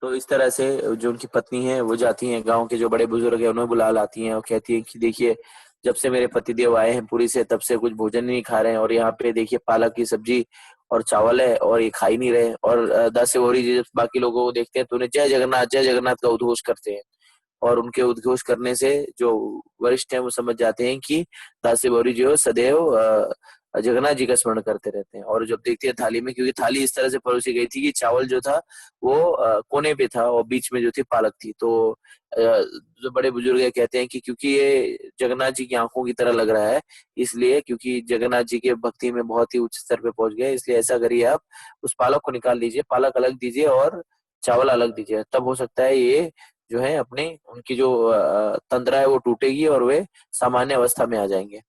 तो इस तरह से जो उनकी पत्नी है वो जाती हैं, गांव के जो बड़े बुजुर्ग हैं उन्हें बुला लाती हैं, और कहती हैं कि देखिए, जब से मेरे पतिदेव आए हैं पुरी से, तब से कुछ भोजन नहीं खा रहे हैं, और यहाँ पे देखिए पालक की सब्जी और चावल है, और ये खा ही नहीं रहे। और दास्य बौरी जी जब बाकी लोगों को देखते हैं तो उन्हें जय जगन्नाथ का उद्घोष करते हैं, और उनके उद्घोष करने से जो वरिष्ठ हैं वो समझ जाते हैं कि दास्य बौरी जो सदैव जगन्नाथ जी का स्मरण करते रहते हैं। और जब देखते हैं थाली में, क्योंकि थाली इस तरह से परोसी गई थी कि चावल जो था वो कोने पे था और बीच में जो थी पालक थी। तो जो बड़े बुजुर्ग है कहते हैं कि क्योंकि ये जगन्नाथ जी की आंखों की तरह लग रहा है, इसलिए क्योंकि जगन्नाथ जी के भक्ति में बहुत ही उच्च स्तर पे पहुंच गए, इसलिए ऐसा करिए आप उस पालक को निकाल लीजिए, पालक अलग दीजिए और चावल अलग दीजिए, तब हो सकता है ये जो है अपनी उनकी जो तंद्रा है वो टूटेगी और वे सामान्य अवस्था में आ जाएंगे।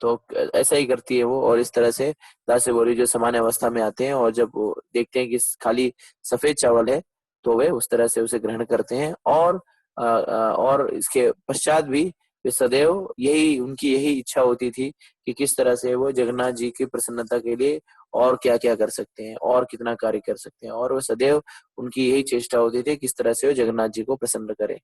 तो ऐसा ही करती है वो, और इस तरह से दासी बोरी जो सामान्य अवस्था में आते हैं और जब वो देखते हैं कि खाली सफेद चावल है तो वे उस तरह से उसे ग्रहण करते हैं। और इसके पश्चात भी वे सदैव यही उनकी यही इच्छा होती थी कि किस तरह से वो जगन्नाथ जी की प्रसन्नता के लिए और क्या क्या कर सकते हैं और कितना कार्य कर सकते हैं, और वो सदैव उनकी यही चेष्टा होती थी किस तरह से वो जगन्नाथ जी को प्रसन्न करे।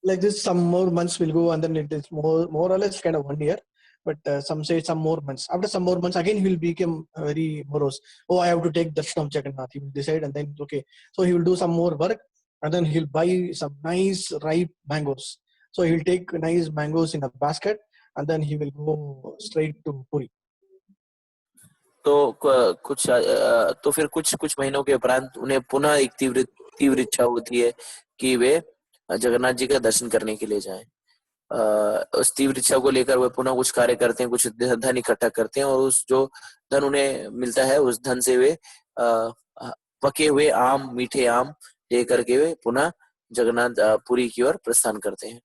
Like this, some more months will go, and then it is more or less kind of 1 year. But some say some more months. After some more months, again he will become very morose. Oh, I have to take darshan of Jagannath. He will decide, and then okay, so he will do some more work, and then he'll buy some nice ripe mangoes. So he'll take nice mangoes in a basket, and then he will go straight to Puri. तो फिर कुछ कुछ महीनों के उपरांत उन्हें पुनः एक तीव्र तीव्र इच्छा होती है कि वे जगन्नाथ जी का दर्शन करने के लिए जाएं। उस तीव्र इच्छा को लेकर वे पुनः कुछ कार्य करते हैं, कुछ धन इकट्ठा करते हैं, और उस जो धन उन्हें मिलता है उस धन से वे पके हुए आम, मीठे आम लेकर के वे पुनः जगन्नाथ पुरी की ओर प्रस्थान करते हैं।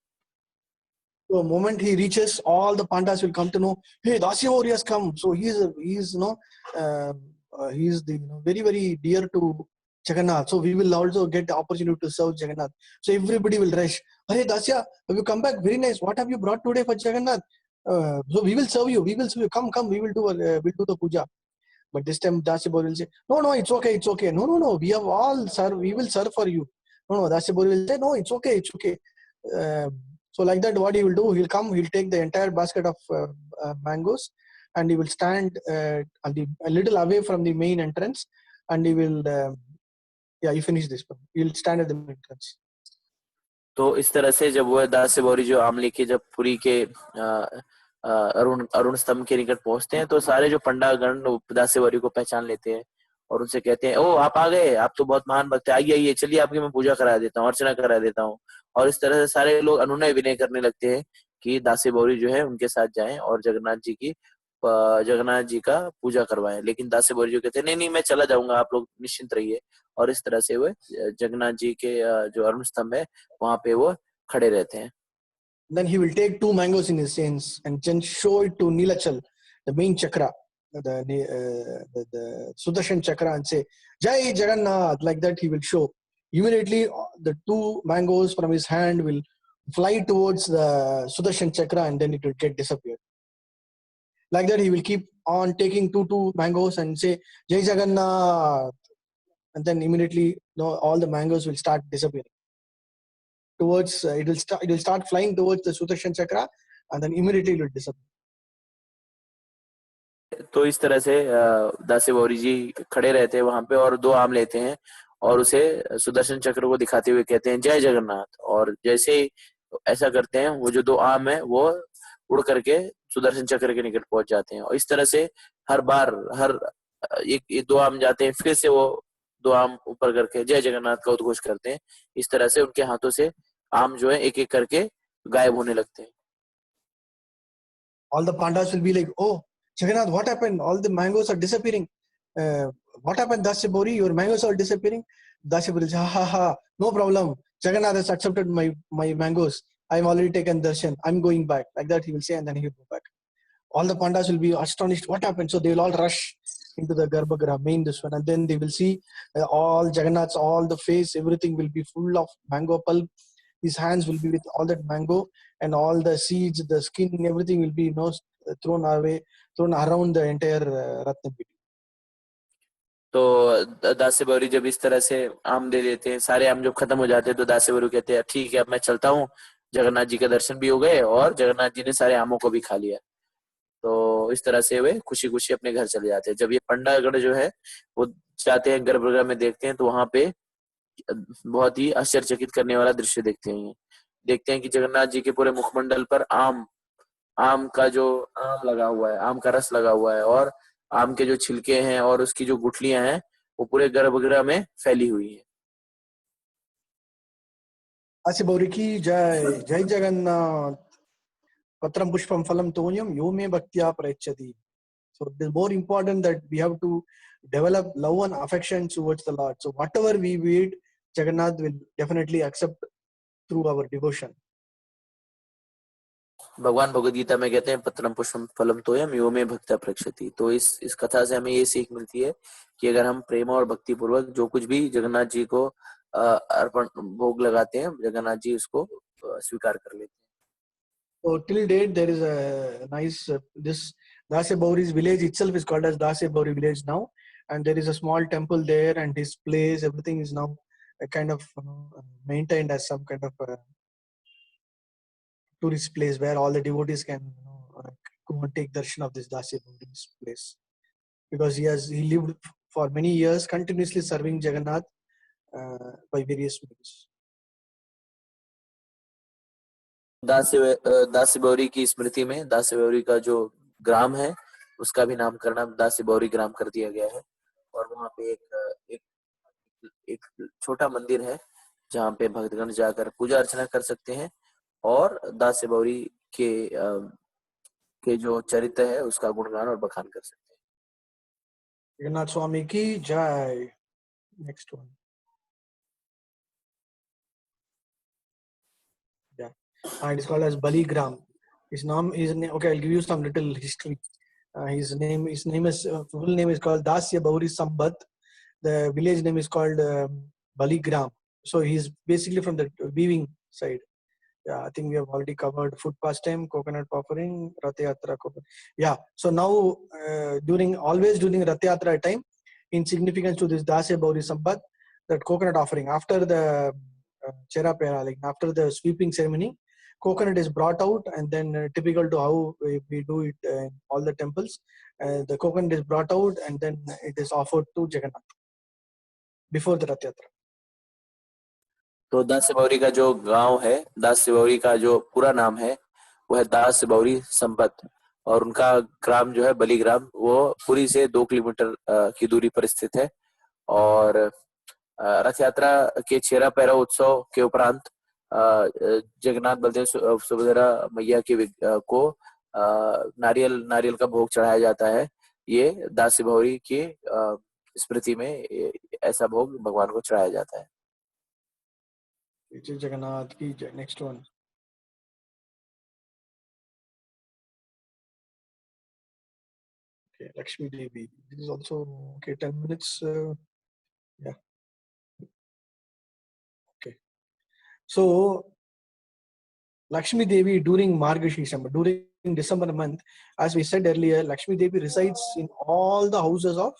So the moment he reaches, all the pandas will come to know, hey, Dasyavari has come. So he's the very very dear to Jagannath. So we will also get the opportunity to serve Jagannath. So everybody will rush. Hey Dasya, have you come back? Very nice. What have you brought today for Jagannath? So we will serve you. We will serve you. Come. We will do the puja. But this time Dasyavari will say, no, it's okay. No. We have all serve. We will serve for you. No. Dasyavari will say, no, it's okay. So like that, what he will do, he'll take the entire basket of mangoes, and he will stand a little away from the main entrance, and he will, you finish this one. He'll stand at the main entrance. तो इस तरह से जब वह दास्य बौरी जो आम लेके जब पुरी के अरुण स्तंभ के निकट पहुंचते हैं, तो सारे जो पंडागण दास्य बौरी को पहचान लेते हैं और उनसे कहते हैं, ओ आप आ गए, आप तो बहुत महान भक्त है, आइए चलिए आपकी मैं पूजा करा देता हूँ, अर्चना करा देता हूँ। और इस तरह से सारे लोग अनुनय विनय करने लगते हैं कि दासी बौरी जो है उनके साथ जाएं और जगन्नाथ जी का पूजा करवाएं। लेकिन दासी बौरी जो कहते हैं, नहीं मैं चला जाऊंगा, आप लोग निश्चिंत रहिए। और इस तरह से वो जगन्नाथ जी के जो अरुण स्तंभ है वहां पे वो खड़े रहते हैं। Then he will take 2 mangoes in his hands and then show it to Nilachal, the main chakra, the Sudarshan chakra, and say, Jai Jagannath. Like that, he will show. Immediately, the 2 mangoes from his hand will fly towards the Sudarshan chakra, and then it will get disappeared. Like that, he will keep on taking two mangoes and say, Jai Jagannath. And then immediately, all the mangoes will start disappearing. Towards it will start flying towards the Sudarshan chakra, and then immediately it will disappear. तो इस तरह से दासी बौरी जी खड़े रहते हैं वहां पे और 2 आम लेते हैं और उसे सुदर्शन चक्र को दिखाते हुए कहते हैं, जय जगन्नाथ। और जैसे ही ऐसा करते हैं, वो जो 2 आम है वो उड़ करके सुदर्शन चक्र के निकट पहुंच जाते हैं। और इस तरह से हर बार एक 2 आम जाते हैं, फिर से वो 2 आम ऊपर करके जय जगन्नाथ का उद्घोष करते हैं। इस तरह से उनके हाथों से आम जो है एक एक करके गायब होने लगते हैं। All the pandas will be like, oh Jagannath, what happened? All the mangoes are disappearing. What happened, Dasyabori? Your mangoes are disappearing. Dasyabori will say, ha, no problem. Jagannath has accepted my mangoes. I'm already taken darshan. I'm going back. Like that he will say, and then he will go back. All the pandas will be astonished. What happened? So they will all rush into the Garbhagriha, main this one, and then they will see all Jagannath's, all the face, everything will be full of mango pulp. His hands will be with all that mango, and all the seeds, the skin, everything will be thrown around the entire Ratnapiti. तो दासी बौरी जब इस तरह से आम दे देते हैं, सारे आम जब खत्म हो जाते हैं, तो दासी बौरी कहते हैं, ठीक है अब मैं चलता हूँ, जगन्नाथ जी का दर्शन भी हो गए और जगन्नाथ जी ने सारे आमों को भी खा लिया। तो इस तरह से वे खुशी खुशी अपने घर चले जाते हैं। जब ये पंडागण जो है वो जाते हैं गर्भगृह में, देखते हैं तो वहां पे बहुत ही आश्चर्यचकित करने वाला दृश्य देखते हैं कि जगन्नाथ जी के पूरे मुखमंडल पर आम आम का जो आम लगा हुआ है, आम का रस लगा हुआ है, और आम के जो छिलके हैं और उसकी जो गुठलियां हैं वो पूरे गर्भगृह में फैली हुई है। दास्य गौरी की जय। जय जगन्नाथ। पत्रम पुष्पम फलम तोयम यो मे भक्त्या प्रयच्छति. So it is more important that we have to develop love and affection towards the Lord. So whatever we read, Jagannath will definitely accept through our devotion. भगवान भगवद गीता में कहते हैं पत्रम पुष्पम फलम तोयम यो मे भक्त्या प्रयच्छति। तो इस कथा से हमें ये सीख मिलती है कि अगर हम प्रेम और भक्ति पूर्वक जो कुछ भी जगन्नाथ जी को अर्पण भोग लगाते हैं, जगन्नाथ जी उसको स्वीकार कर लेते हैं। So till date there is a nice this Dasya Bauri's village itself is called as Dasya Bauri village now, and there is a small temple there, and his place, everything is now a kind of maintained as some kind of tourist place where all the devotees can go and take darshan of this Dasya Bauri's place, because he lived for many years continuously serving Jagannath by various means. दास्य बौरी की स्मृति में दास्य बौरी का जो ग्राम है उसका भी नामकरण दास्य बौरी ग्राम कर दिया गया है, और वहाँ पे एक एक छोटा मंदिर है जहाँ पे भक्तगण जाकर पूजा अर्चना कर सकते हैं और दास्य बौरी के जो चरित्र है उसका गुणगान और बखान कर सकते हैं। Jagannath Swami ki jai. Next one. Yeah, and it's called as Baligram. His name is okay. I'll give you some little history. His name is full name is called Dasya Bauri Sambat. The village name is called Baligram. So he's basically from the weaving side. Yeah, I think we have already covered food pastime, coconut offering, Rath Yatra. Yeah, so now during Rath Yatra time, in significance to this Dasya Bauri Sambat, that coconut offering after the Chera Pera, like after the sweeping ceremony, coconut is brought out, and then typical to how we do it in all the temples, the coconut is brought out and then it is offered to Jagannath before the Rath Yatra. तो दास्य बौरी का जो गांव है, दास्य बौरी का जो पूरा नाम है वो है दास्य बौरी संपत, और उनका ग्राम जो है बलिग्राम वो पुरी से 2 किलोमीटर की दूरी पर स्थित है। और रथ यात्रा के छेरा पैरा उत्सव के उपरांत जगन्नाथ बलदेव सुभद्रा मैया के को नारियल का भोग चढ़ाया जाता है। ये दास्य बौरी की स्मृति में ऐसा भोग भगवान को चढ़ाया जाता है। Jagannath ki jai. Next one. Okay, Lakshmi Devi. This is also okay. 10 minutes. Yeah. Okay. So Lakshmi Devi during Margashira, during December month, as we said earlier, Lakshmi Devi resides in all the houses of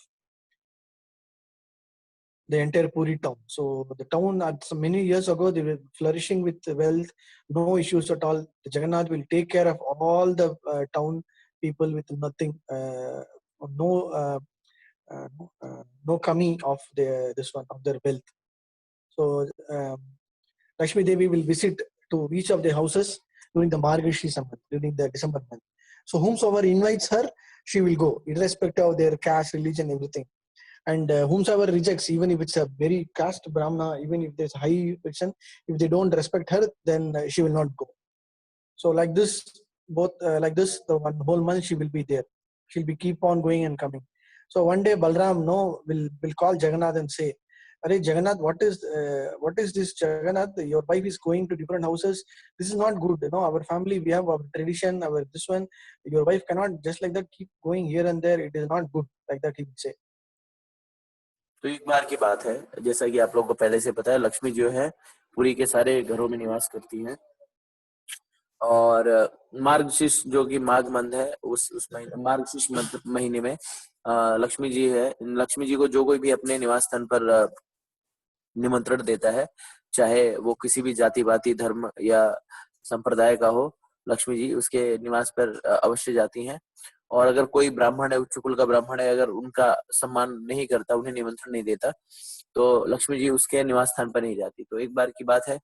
the entire Puri town. So the town many years ago, they were flourishing with wealth, no issues at all. The Jagannath will take care of all the town people with nothing, no kami of their wealth. So Lakshmi Devi will visit to each of the houses during the Margashira month, during the December month. So whomsoever invites her, she will go, irrespective of their caste, religion, everything. And whomsoever rejects, even if it's a very caste Brahmana, even if there's high person, if they don't respect her, then she will not go. So like this, the one whole month she will be there. She'll be keep on going and coming. So one day Balram will call Jagannath and say, "Arey Jagannath, what is this Jagannath? Your wife is going to different houses. This is not good. You know, our family, we have our tradition, our this one. Your wife cannot just like that keep going here and there. It is not good." Like that he will say. तो एक बार की बात है, जैसा कि आप लोगों को पहले से पता है, लक्ष्मी जो है पुरी के सारे घरों में निवास करती हैं, और मार्गशीर्ष जो कि माघ मंथ है उस मार्गशीर्ष महीने में लक्ष्मी जी है। लक्ष्मी जी को जो कोई भी अपने निवास स्थान पर निमंत्रण देता है, चाहे वो किसी भी जाति वाति धर्म या संप्रदाय का हो, लक्ष्मी जी उसके निवास पर अवश्य जाती हैं और अगर कोई ब्राह्मण है, उच्च कुल का ब्राह्मण है, अगर उनका सम्मान नहीं करता, उन्हें निमंत्रण नहीं देता, तो लक्ष्मी जी उसके निवास स्थान पर नहीं जाती। तो एक बार की बात है,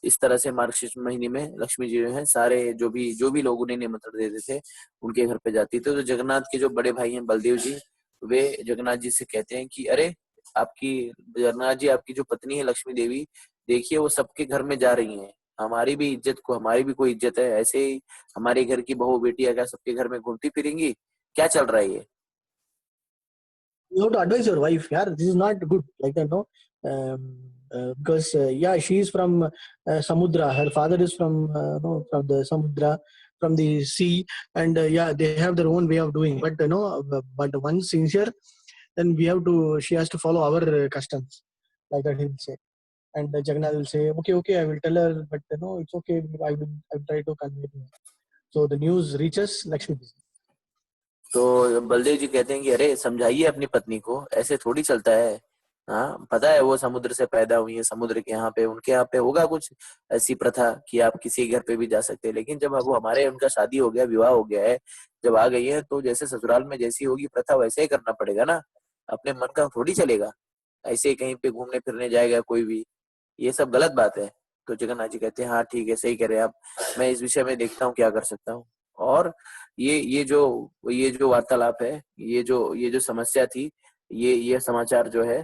इस तरह से मार्गशीर्ष महीने में लक्ष्मी जी जो है सारे जो भी लोग उन्हें निमंत्रण देते थे उनके घर पे जाती थी। तो जगन्नाथ के जो बड़े भाई हैं बलदेव जी, वे जगन्नाथ जी से कहते हैं कि अरे आपकी, जगन्नाथ जी आपकी जो पत्नी है लक्ष्मी देवी, देखिए वो सबके घर में जा रही हैं, हमारी भी इज्जत को, हमारी भी कोई इज्जत है, ऐसे ही हमारे घर की बहू बेटियां क्या सबके घर में घूमती फिरेंगी, क्या चल रहा है ये। You have to advise your wife, yeah, this is not good like that, no. Because yeah, she is from Samudra. Her father is from no, from the Samudra, from the sea, and yeah, they have their own way of doing. But but once sincere, then we have to. She has to follow our customs, like that he will say. And Jagannath will say, okay, okay, I will tell her, but no, it's okay. I will try to convey to her. So the news reaches Lakshmi. तो बलदेव जी कहते हैं कि अरे समझाइए अपनी पत्नी को, ऐसे थोड़ी चलता है। हाँ, पता है वो समुद्र से पैदा हुई है, समुद्र के यहाँ पे, उनके यहाँ पे होगा कुछ ऐसी प्रथा कि आप किसी घर पे भी जा सकते हैं, लेकिन जब वो हमारे, उनका शादी हो गया, विवाह हो गया है, जब आ गई है, तो जैसे ससुराल में जैसी होगी प्रथा वैसे ही करना पड़ेगा ना, अपने मन का थोड़ी चलेगा, ऐसे ही कहीं पे घूमने फिरने जाएगा कोई भी, ये सब गलत बात है। तो जगन्नाथ जी कहते हैं हाँ ठीक है, सही कह रहे हैं आप, मैं इस विषय में देखता हूँ क्या कर सकता हूँ। और ये जो वार्तालाप है, ये जो समस्या थी, ये समाचार जो है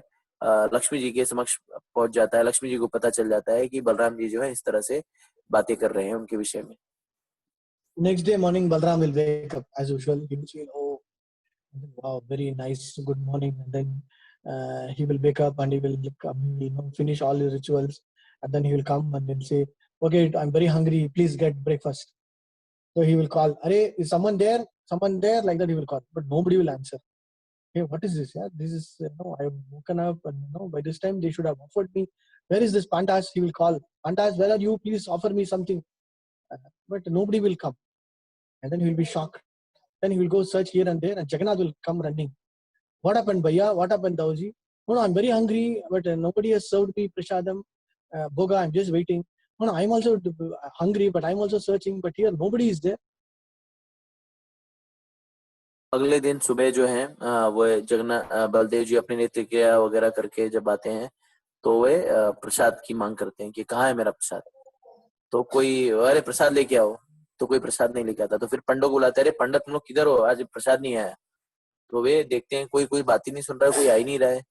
लक्ष्मी जी के समक्ष पहुंच जाता है। लक्ष्मी जी को पता चल जाता है कि बलराम जी जो है इस तरह से बातें कर रहे हैं उनके विषय में। Next day morning, Balram will wake up as usual. He will say, "Oh, wow, very nice, good morning." And then he will wake up and he will come, finish all his rituals, and then he will come and then say, "Okay, I'm very hungry. Please get breakfast." So he will call, "Are, is someone there? Someone there?" Like that he will call, but nobody will answer. Hey, what is this? Yeah, this is no. I have woken up, and by this time they should have offered me. Where is this Pantas? He will call, "Pantas, where are you? Please offer me something." But nobody will come, and then he will be shocked. Then he will go search here and there, and Jagannath will come running. What happened, Bhaiya? What happened, Dauji? No, no, I'm very hungry, but nobody has served me prasadam. Boga, I'm just waiting. No, no, I'm also hungry, but I'm also searching, but here nobody is there. अगले दिन सुबह जो है वो जगन्नाथ बलदेव जी अपनी नित्य क्रिया वगैरह करके जब आते हैं, तो वे प्रसाद की मांग करते हैं कि कहाँ है मेरा प्रसाद। तो कोई, अरे प्रसाद लेके आओ, तो कोई प्रसाद नहीं लेके आता। तो फिर पंडों को बुलाते हैं, अरे पंडित तुम लोग किधर हो, आज प्रसाद नहीं आया। तो वे देखते हैं कोई कोई बात ही नहीं सुन रहा है, कोई आ ही नहीं रहा है।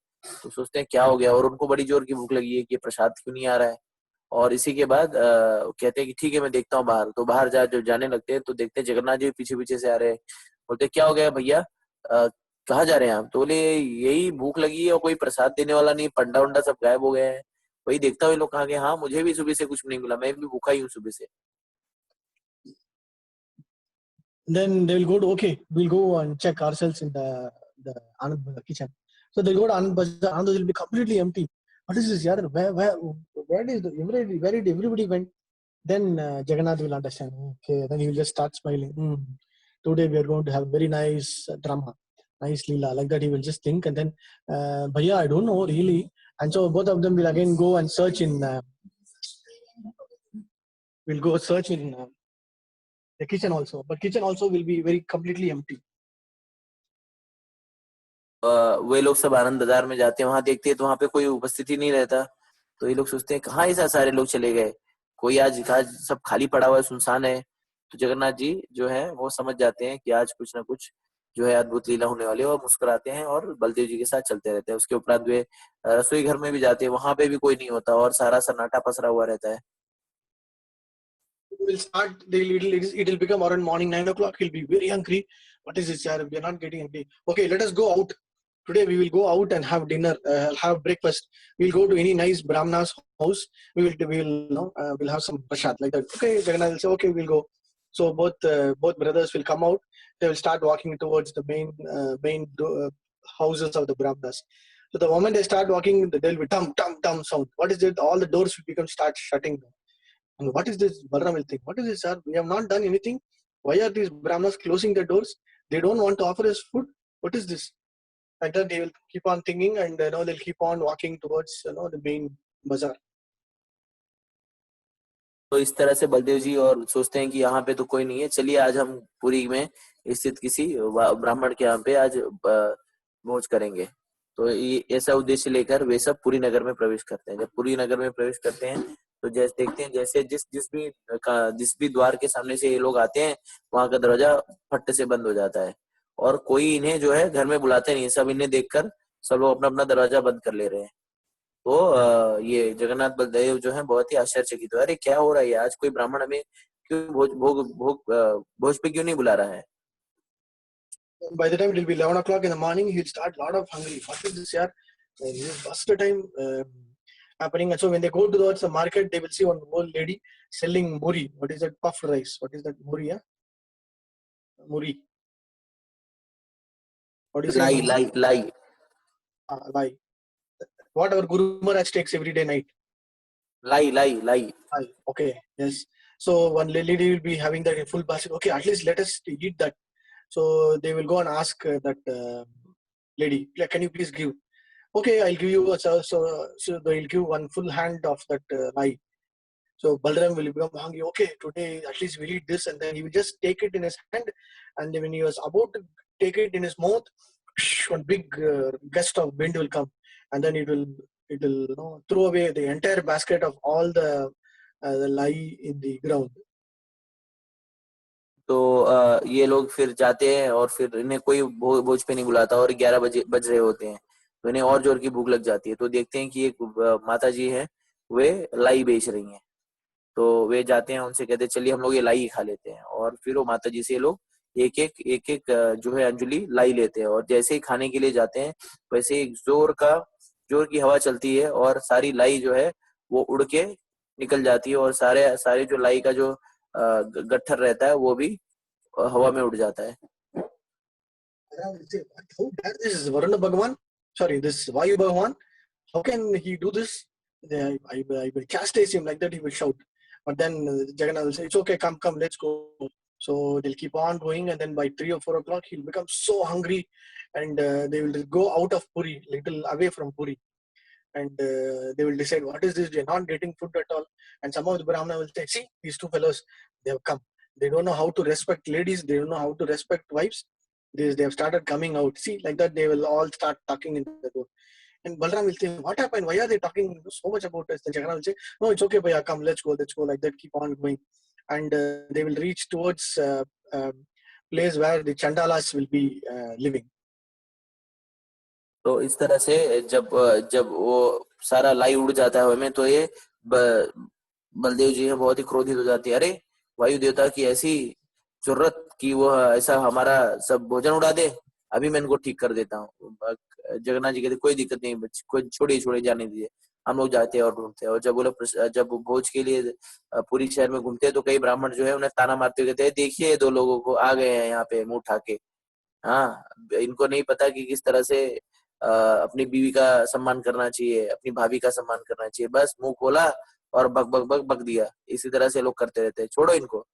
तो सोचते हैं क्या हो गया, और उनको बड़ी जोर की भूख लगी है कि प्रसाद क्यों नहीं आ रहा है। और इसी के बाद कहते हैं कि ठीक है मैं देखता हूँ बाहर। तो बाहर जब जाने लगते हैं तो देखते हैं जगन्नाथ जी पीछे पीछे से आ रहे हैं। बोलते क्या हो गया भैया, कहाँ जा रहे हैं आप। तो बोले यही भूख लगी है और कोई प्रसाद देने वाला नहीं, पंडा उंडा सब गायब हो गए हैं, वही देखता हुए लोग कहा गए, हाँ मुझे भी सुबह से कुछ नहीं मिला, मैं भी भूखा ही हूँ सुबह से। Then they will go to, okay, we'll go and check ourselves in the Anand Bazar kitchen. So they'll go to Anand Bazar. Anand Bazar will be completely empty. What is this? Yaar? Where did everybody went? Then Jagannath will understand. Okay, then he will just start smiling. Today we are going to have very nice drama, nice leela. Like that he will just think, and then, Bhaiya, I don't know really. And so both of them will again go and search in. Will go search in the kitchen also, but kitchen also will be very completely empty. वे लोग सब आनंद बाजार में जाते हैं, वहां देखते हैं तो वहां पे कोई उपस्थिति नहीं रहता। तो ये लोग सोचते हैं कहाँ ऐसा सारे लोग चले गए, कोई आज आज सब खाली पड़ा हुआ है, सुनसान है। तो जगन्नाथ जी जो है वो समझ जाते हैं कि आज कुछ ना कुछ जो है अद्भुत लीला होने वाली है, और मुस्कुराते हैं और बलदेव जी के साथ चलते रहते हैं। उसके उपरांत वे रसोई घर में भी जाते हैं, वहां पे भी कोई नहीं होता और सारा सन्नाटा पसरा हुआ रहता है। Will start. It'll become around morning 9 o'clock. He'll be very hungry. What is this? Yaar? We are not getting hungry. Okay, let us go out. Today we will go out and have dinner, have breakfast. We'll go to any nice Brahmana's house. We'll have some prasad like that. Okay, Jagannath will say, okay, we'll go. So both brothers will come out. They will start walking towards the main houses of the Brahmanas. So the moment they start walking, there will be dum dum dum sound. What is it? All the doors will start shutting. And what is this? Balram will think, what is this, sir? We have not done anything. Why are these Brahmanas closing their doors? They don't want to offer us food. What is this? Like that, they will keep on thinking, and they'll keep on walking towards the main bazaar. तो इस तरह से बलदेव जी और सोचते हैं कि यहाँ पे तो कोई नहीं है, चलिए आज हम पुरी में स्थित किसी ब्राह्मण के यहाँ पे आज भोज करेंगे। तो ये ऐसा उद्देश्य लेकर वे सब पुरी नगर में प्रवेश करते हैं। जब पुरी नगर में प्रवेश करते हैं तो जैसे देखते हैं, जैसे जिस भी द्वार के सामने से ये लोग आते हैं, वहां का दरवाजा फट से बंद हो जाता है और कोई इन्हें जो है घर में बुलाते नहीं। सब इन्हें देखकर सब लोग अपना अपना दरवाजा बंद कर ले रहे हैं। तो ये जगन्नाथ बलदेव जो है बहुत ही आश्चर्यचकित हुए, अरे क्या हो रहा है आज, कोई ब्राह्मण हमें क्यों भोज पे क्यों नहीं बुला रहा है। By the time it will be 11 o'clock in the morning, he'll start lot of hungry. What is this, yaar? This is first time happening. And so when they go towards the market, they will see one old lady selling muri. What is that? Puffed rice. What is that? Muri, yeah? Muri. What do you say? Lie Muri? Lie lie Like what our Guru Maharaj takes every day night. Lie lie lie Okay, yes. So one lady will be having that in full basket. Okay, at least let us eat that. So they will go and ask that lady, "Like, can you please give?" Okay, I'll give you. So they'll give one full hand of that rye. So Balram will become hungry. Okay, today at least we'll eat this, and then he will just take it in his hand, and then when he was about to take it in his mouth, one big gust of wind will come, and then it will throw away the entire basket of all the lie in the ground. तो ये लोग फिर जाते हैं और फिर इन्हें कोई भोज पे नहीं बुलाता और 11 बज रहे होते हैं, तो इन्हें और जोर की भूख लग जाती है। तो देखते हैं कि एक माता जी है, वे लाई बेच रही हैं। तो वे जाते हैं, उनसे कहते हैं चलिए हम लोग ये लाई खा लेते हैं। और फिर वो माता जी से ये लोग एक एक जो है अंजलि लाई लेते हैं। और जैसे ही खाने के लिए जाते हैं, वैसे ही जोर की हवा चलती है और सारी लाई जो है वो उड़ के निकल जाती है और सारे जो लाई का जो गट्ठर रहता है वो भी हवा में उड़ जाता है। How bad this is Varuna Bhagavan? Sorry, this Vayu Bhagavan. How can he do this? I will chastise him, like that he will shout. But then Jagannath will say, "It's okay, come, let's go." So they'll keep on going, and then by 3 or 4 o'clock, he'll become so hungry, and they will go out of Puri, little away from Puri, and they will decide, what is this? They're not getting food at all. And some of the Brahmana will say, "See, these two fellows, they have come. They don't know how to respect ladies. They don't know how to respect wives. They have started coming out. See, like that, they will all start talking in the door." And Balram will say, "What happened? Why are they talking so much about us?" Then Jagannath will say, "No, it's okay, Bhaiya, come, let's go. Like that, keep on going." And they will reach towards place where the Chandalas will be living. तो इस तरह से जब वो सारा लाई उड़ जाता है हवा में, तो ये बलदेव जी है बहुत ही क्रोधित हो जाती है। अरे वायु देवता की ऐसी जरूरत कि वो ऐसा हमारा सब भोजन उड़ा दे, अभी मैं इनको ठीक कर देता हूँ। जगन्नाथ जी कहते कोई दिक्कत नहीं, कोई छोड़िए जाने दीजिए। हम लोग जाते हैं और ढूंढते हैं। और जब वो भोज के लिए पूरी शहर में घूमते हैं, तो कई ब्राह्मण जो है उन्हें ताना मारते हुए कहते हैं, देखिए 2 लोगों को आ गए हैं यहाँ पे मुंह उठा के। हाँ, इनको नहीं पता कि किस तरह से अपनी बीवी का सम्मान करना चाहिए, अपनी भाभी का सम्मान करना चाहिए। बस मुंह खोला और बक दिया। इसी तरह से लोग करते रहते हैं, छोड़ो इनको।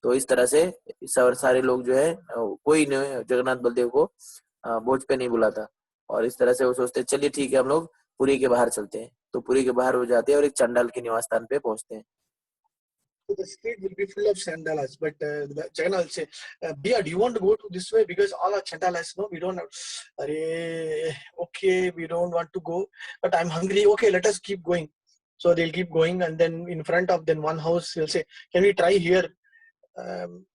तो इस तरह से सारे लोग जो है कोई नहीं जगन्नाथ बलदेव को भोज पे नहीं बुलाता। और इस तरह से वो सोचते हैं चलिए ठीक है, हम लोग पुरी के बाहर चलते हैं। तो पुरी के बाहर हो जाते हैं और एक चंडाल के निवास स्थान पे पहुंचते हैं। So the street will be full of chandalas, but Jagannath will say, "Bia, do you want to go to this way? Because all are chandalas. No, we don't have. Okay, we don't want to go, but I'm hungry. Okay, let us keep going." So they'll keep going, and then in front of them one house, he'll say, "Can we try here?"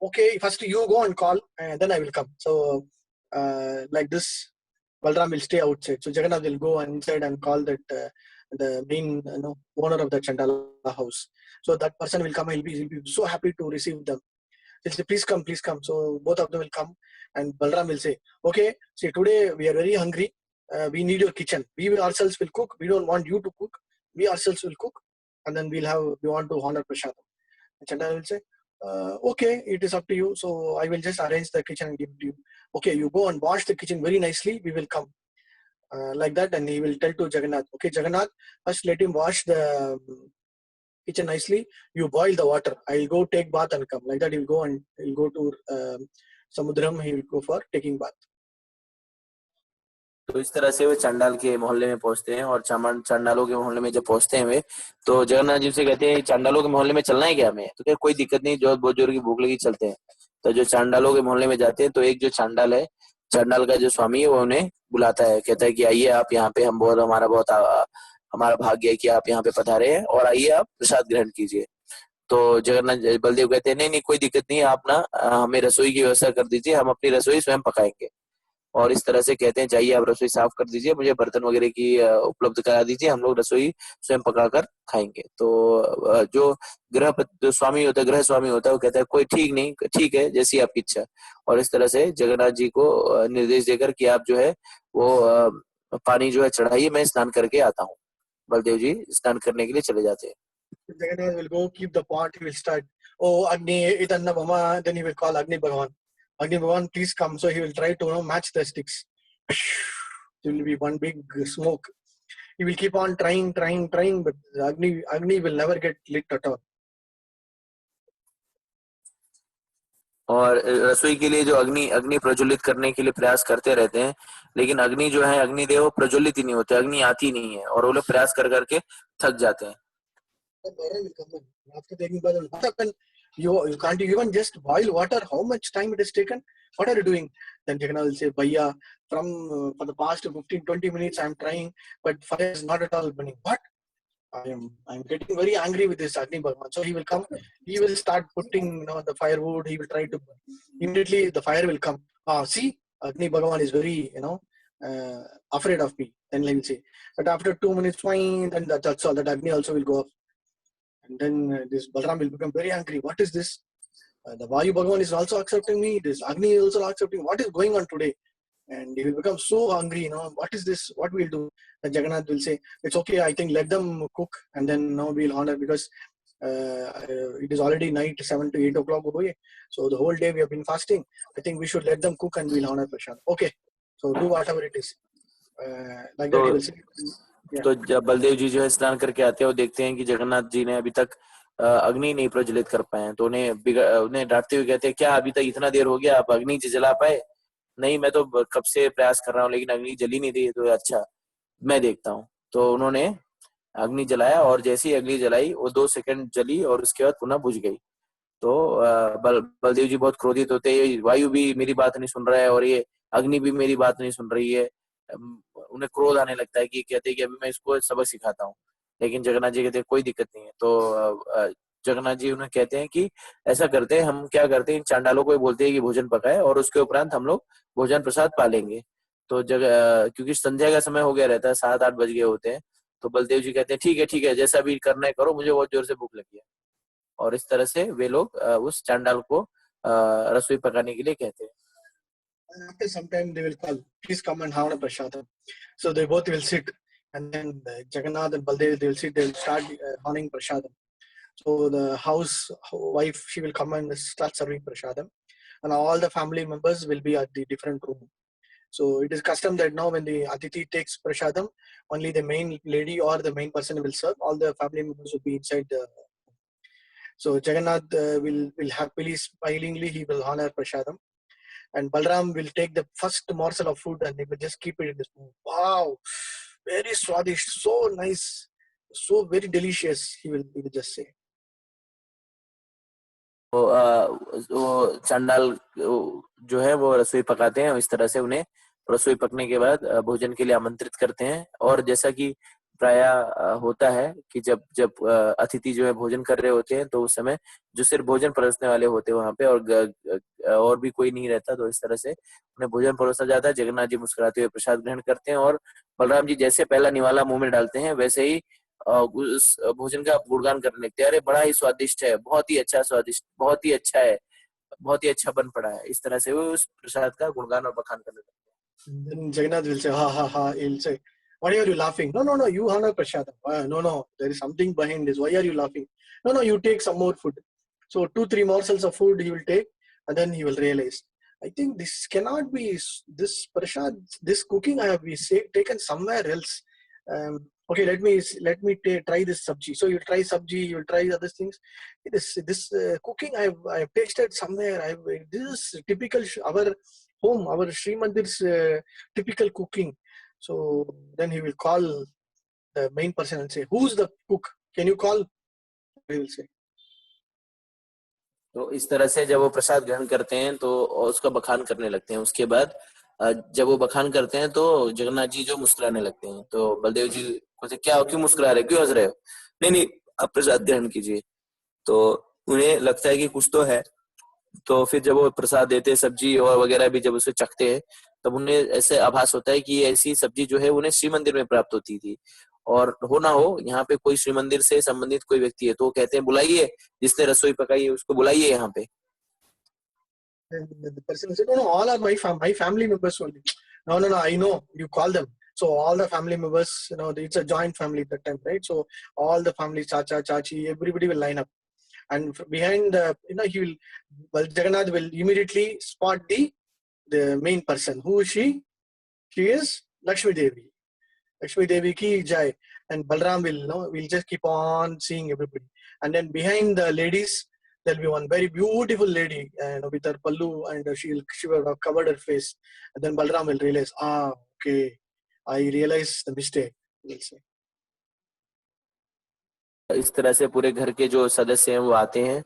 Okay, first you go and call, and then I will come. So like this, Balram will stay outside. So Jagannath will go inside and call that the main owner of the Chandala house. So that person will come. He'll be so happy to receive them. He'll say, "Please come, please come." So both of them will come, and Balram will say, "Okay, see, today we are very hungry. We need your kitchen. We ourselves will cook. We don't want you to cook. We ourselves will cook, and then we want to honor Prasadam." And Chandala will say, "Okay, it is up to you. So I will just arrange the kitchen and give it to you. Okay, you go and wash the kitchen very nicely. We will come." Like that, and he will tell to Jagannath, "Okay, Jagannath, first let him wash the kitchen nicely. You boil the water. I'll go take bath and come." Like that, he'll go to Samudram. He will go for taking bath. तो इस तरह से वे चांडाल के मोहल्ले में पहुंचते हैं और चांडालों के मोहल्ले में जब पहुंचते हैं वे, तो जगन्नाथ जी से कहते हैं चांडालों के मोहल्ले में चलना है क्या हमें? तो क्या कोई दिक्कत नहीं, जो बहुत जोर की भूख लगी, चलते हैं। तो जो चांडालों के मोहल्ले में जाते हैं तो एक जो चांडाल है, चांडाल का जो स्वामी है वो उन्हें बुलाता है, कहता है कि आइए आप यहाँ पे, हमारा भाग्य है कि आप यहाँ पे पधारे हैं और आइए आप प्रसाद ग्रहण कीजिए। तो जगन्नाथ बलदेव कहते हैं नहीं नहीं कोई दिक्कत नहीं, आप ना हमें रसोई की व्यवस्था कर दीजिए, हम अपनी रसोई स्वयं पकाएंगे। और इस तरह से कहते हैं जाइए आप रसोई साफ कर दीजिए, मुझे बर्तन वगैरह की उपलब्ध करा दीजिए, हम लोग रसोई स्वयं पकाकर खाएंगे। तो जो जो स्वामी होता है, गृह स्वामी होता है, वो कहता है कोई ठीक नहीं, ठीक है जैसी आपकी इच्छा। और इस तरह से जगन्नाथ जी को निर्देश देकर कि आप जो है वो पानी जो है चढ़ाइए, मैं स्नान करके आता हूँ। बलदेव जी स्नान करने के लिए चले जाते हैं। Jagannath will go keep the pot. He will start. Oh, Agni, Itanna Mama. Then he will call Agni Bhagavan. Agni Bhagavan, please come. So he will try to match the sticks. There will be one big smoke. He will keep on trying, but Agni will never get lit at all. और रसोई के लिए जो अग्नि प्रज्वलित करने के लिए प्रयास करते रहते हैं, लेकिन अग्नि जो है, अग्निदेव प्रज्वलित ही नहीं होते, अग्नि आती नहीं है और वो लोग प्रयास कर करके थक जाते हैं। After taking bath, what happened? You can't even just boil water. How much time it has taken? What are you doing? Then Jagannath will say, Bhaiya, for the past 15-20 minutes I'm trying, but fire is not at all burning. What? I'm getting very angry with this Agni Bhagavan. So he will come, he will start putting the firewood, he will try to burn. Immediately the fire will come. See, Agni Bhagavan is very afraid of me. Then he will say. But after 2 minutes, fine, then that's all. That Agni also will go off. And then this Balram will become very angry. What is this? The Vayu Bhagavan is also accepting me. This Agni is also accepting. What is going on today? And he will become so hungry. What is this? What we'll do? And Jagannath will say, it's okay. I think let them cook, and then we'll honor, because it is already night, 7 to 8 o'clock. So the whole day we have been fasting. I think we should let them cook and we'll honor Prashad. Okay. So do whatever it is. Like that he will say. तो जब बलदेव जी जो है स्नान करके आते हैं, वो देखते हैं कि जगन्नाथ जी ने अभी तक अग्नि नहीं प्रज्वलित कर पाए हैं, तो उन्हें डांटते हुए कहते हैं क्या अभी तक इतना देर हो गया, आप अग्नि जला पाए? नहीं, मैं तो कब से प्रयास कर रहा हूँ लेकिन अग्नि जली नहीं रही। तो अच्छा, मैं देखता हूँ। तो उन्होंने अग्नि जलाया और जैसे ही अग्नि जलाई वो 2 सेकंड जली और उसके बाद पुनः बुझ गई। तो बलदेव जी बहुत क्रोधित होते हैं, वायु भी मेरी बात नहीं सुन रहा है और ये अग्नि भी मेरी बात नहीं सुन रही है। उन्हें क्रोध आने लगता है कि कहते हैं कि अभी मैं इसको सबक सिखाता हूँ। लेकिन जगन्नाथ जी कहते हैं कोई दिक्कत नहीं है। तो जगन्नाथ जी उन्हें कहते हैं कि ऐसा करते हैं, हम क्या करते हैं, इन चांडालों को बोलते हैं कि भोजन पकाए और उसके उपरांत हम लोग भोजन प्रसाद पालेंगे। तो क्योंकि संध्या का समय हो गया रहता है, 7-8 बज गए होते हैं। तो बलदेव जी कहते हैं ठीक है जैसा भी करना है करो, मुझे बहुत जोर से भूख लगी है। और इस तरह से वे लोग उस चांडाल को रसोई पकाने के लिए कहते हैं। After some time they will call, please come and have a prashadam. So they both will sit, and then Jagannath and Baldev, they will sit, they will start honoring prashadam. So the wife, she will come and start serving prashadam, and all the family members will be at the different room. So it is custom that now when the Aditi takes prashadam, only the main lady or the main person will serve. All the family members will be inside the. So Jagannath will happily, smilingly, he will honor prashadam. And Balram will take the first morsel of food and he will just keep it in the spoon. Wow, very swadish, so nice, so very delicious, he will just say. वो चांडाल जो है वो रसोई पकाते हैं, इस तरह से उन्हें रसोई पकने के बाद भोजन के लिए आमंत्रित करते हैं। और जैसा कि प्राय होता है कि जब अतिथि जो है भोजन कर रहे होते हैं तो उस समय जो सिर्फ भोजन परोसने वाले होते हैं वहां पे और भी कोई नहीं रहता, तो इस तरह से उन्हें भोजन परोसा जाता है। जगन्नाथ जी मुस्कुराते हुए प्रसाद ग्रहण करते हैं और बलराम जी जैसे पहला निवाला मुंह में डालते हैं वैसे ही उस भोजन का गुणगान करने लगते हैं, अरे बड़ा ही स्वादिष्ट है, बहुत ही अच्छा स्वादिष्ट, बहुत ही अच्छा है, बहुत ही अच्छा बन पड़ा है। इस तरह से वो उस प्रसाद का गुणगान और बखान करने लगते हैं। Then Jagannath will say, ha ha ha. He'll say, why are you laughing? No, you honor prashadam. No, there is something behind this. Why are you laughing? No, you take some more food. So 2-3 morsels of food he will take, and then he will realize, I think this cannot be this prasad. This cooking I have taken somewhere else. Okay, let me try this sabji. So you try sabji, you will try other things. This cooking I have tasted somewhere. This is typical our home, our Sri Mandir's typical cooking. So then he will call the main person and say, "Who's the cook? Can you call?" He will say. तो इस तरह से जब वो प्रसाद ग्रहण करते हैं तो उसका बखान करने लगते हैं। उसके बाद जब वो बखान करते हैं तो जगन्नाथ जी जो मुस्कुराने लगते हैं, तो बलदेव जी को से क्या क्यों मुस्कुरा रहे, क्यों हंस रहे हो? नहीं नहीं, आप प्रसाद ग्रहण कीजिए। तो उन्हें लगता है कि कुछ तो है। तो फिर जब वो प्रसाद देते हैं, सब्जी और वगैरह भी जब उसे चखते हैं, तब उन्हें ऐसे आभास होता है कि ये ऐसी सब्जी जो है उन्हें श्री मंदिर में प्राप्त होती थी, और हो ना हो यहाँ पे कोई श्री मंदिर से संबंधित कोई व्यक्ति है, तो वो कहते हैं बुलाइए, जिसने रसोई पकाई है उसको बुलाइए यहाँ पे। And the person said, "No, no, all are my family members only." No, no, no, I know. You call them. So all the family members, it's a joint family at that time, right? So all the family, chacha, chachi, everybody will line up. And behind the, Jagannath will immediately spot the main person. Who is she? She is Lakshmi Devi. Lakshmi Devi ki jai. And Balram will just keep on seeing everybody. And then behind the ladies, there'll be one very beautiful lady, with her pallu, and she will have covered her face. And then Balram will realize, okay, I realized the mistake. He'll say. इस तरह से पूरे घर के जो सदस्य हैं वो आते हैं,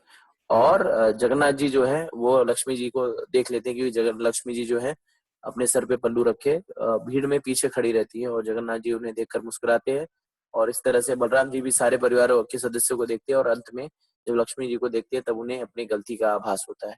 और जगन्नाथ जी जो है वो लक्ष्मी जी को देख लेते हैं, क्योंकि लक्ष्मी जी जो है अपने सर पे पल्लू रखे भीड़ में पीछे खड़ी रहती है, और जगन्नाथ जी उन्हें देखकर मुस्कुराते हैं। और इस तरह से बलराम जी भी सारे परिवार के सदस्यों को देखते हैं, और अंत में जब लक्ष्मी जी को देखते हैं तब उन्हें अपनी गलती का आभास होता है।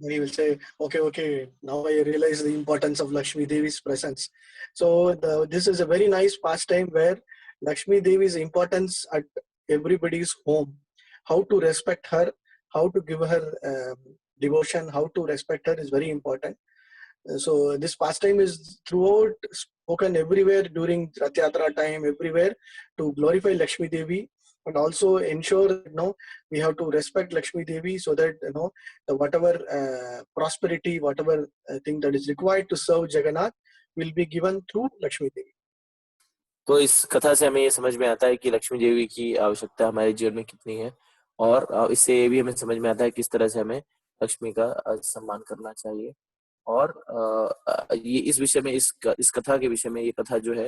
He will say, okay, now I realize the importance of Lakshmi Devi's presence. So this is a very nice pastime where Lakshmi Devi's importance at everybody's home, how to respect her, how to give her devotion, how to respect her is very important. So this pastime is throughout spoken everywhere during Rath Yatra time, everywhere, to glorify Lakshmi Devi, and also ensure that we have to respect Lakshmi Devi, so that the whatever prosperity, whatever thing that is required to serve Jagannath will be given through Lakshmi Devi. तो इस कथा से हमें ये समझ में आता है कि लक्ष्मी देवी की आवश्यकता हमारे जीवन में कितनी है, और इससे ये भी हमें समझ में आता है किस तरह से हमें लक्ष्मी का सम्मान करना चाहिए। और ये इस विषय में इस कथा के विषय में, ये कथा जो है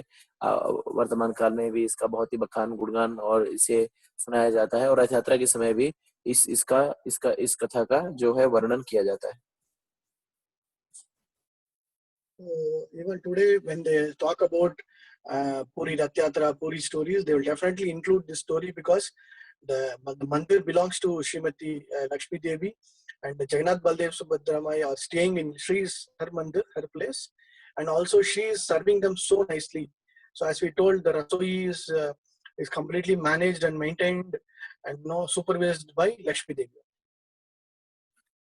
वर्तमान काल में भी इसका बहुत ही बखान, गुणगान और इसे सुनाया जाता है, और रथ यात्रा के समय भी इस कथा का जो है वर्णन किया जाता है। Even today, when they talk about Puri Rath Yatra, Puri stories, they will definitely include this story, because the mandir belongs to Srimati Lakshmi Devi, and the Jagannath Baldev Subhadramai are staying in Shri's, her mandir, her place, and also she is serving them so nicely. So as we told, the rasoi is completely managed and maintained and supervised by Lakshmi Devi.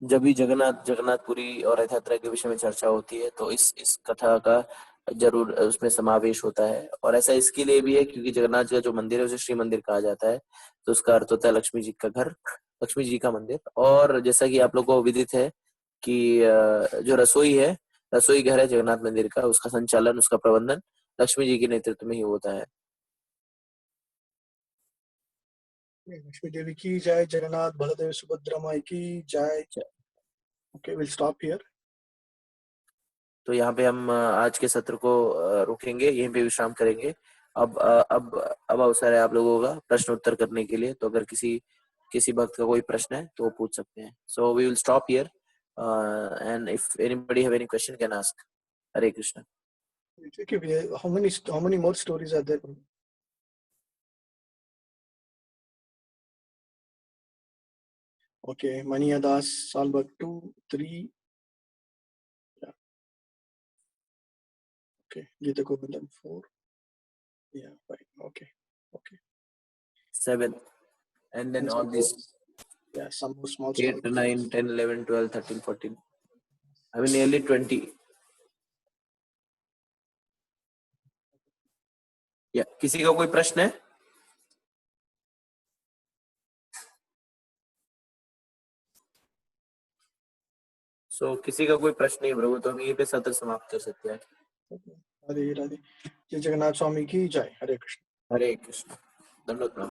जब भी जगन्नाथपुरी और रथ यात्रा के विषय में चर्चा होती है तो इस कथा का जरूर उसमें समावेश होता है, और ऐसा इसके लिए भी है क्योंकि जगन्नाथ जी का जो मंदिर है उसे श्री मंदिर कहा जाता है, तो उसका अर्थ होता है लक्ष्मी जी का घर, लक्ष्मी जी का मंदिर। और जैसा कि आप लोगों को विदित है कि जो रसोई घर है जगन्नाथ मंदिर का, उसका संचालन, उसका प्रबंधन लक्ष्मी जी के नेतृत्व में ही होता है। Lakshmi Devi ki jai, Jagannath Baladev Subhadramai ki jai. Okay, we'll stop here. तो यहाँ पे हम आज के सत्र को रोकेंगे, यहीं पे विश्राम करेंगे। अब अवसर है आप लोगों का प्रश्न उत्तर करने के लिए, तो अगर किसी भक्त का कोई प्रश्न है तो वो पूछ सकते हैं। So we will stop here and if anybody have any question can ask. Hare Krishna. How many more stories are there? Okay, Maniya Das, Salbag 2, 3. Yeah. Okay, Gita Govindam 4. Yeah, fine. Okay. 7 and then all these. Yeah, some small. 8, 9, 10, 11, 12, 13, 14. I mean nearly 20. या किसी का कोई प्रश्न है? किसी का कोई प्रश्न नहीं प्रभु, तो हम यहीं पे सत्र समाप्त कर सकते हैं। राधे राधे। जय जगन्नाथ स्वामी की जय। हरे कृष्ण। हरे कृष्ण। धन्यवाद।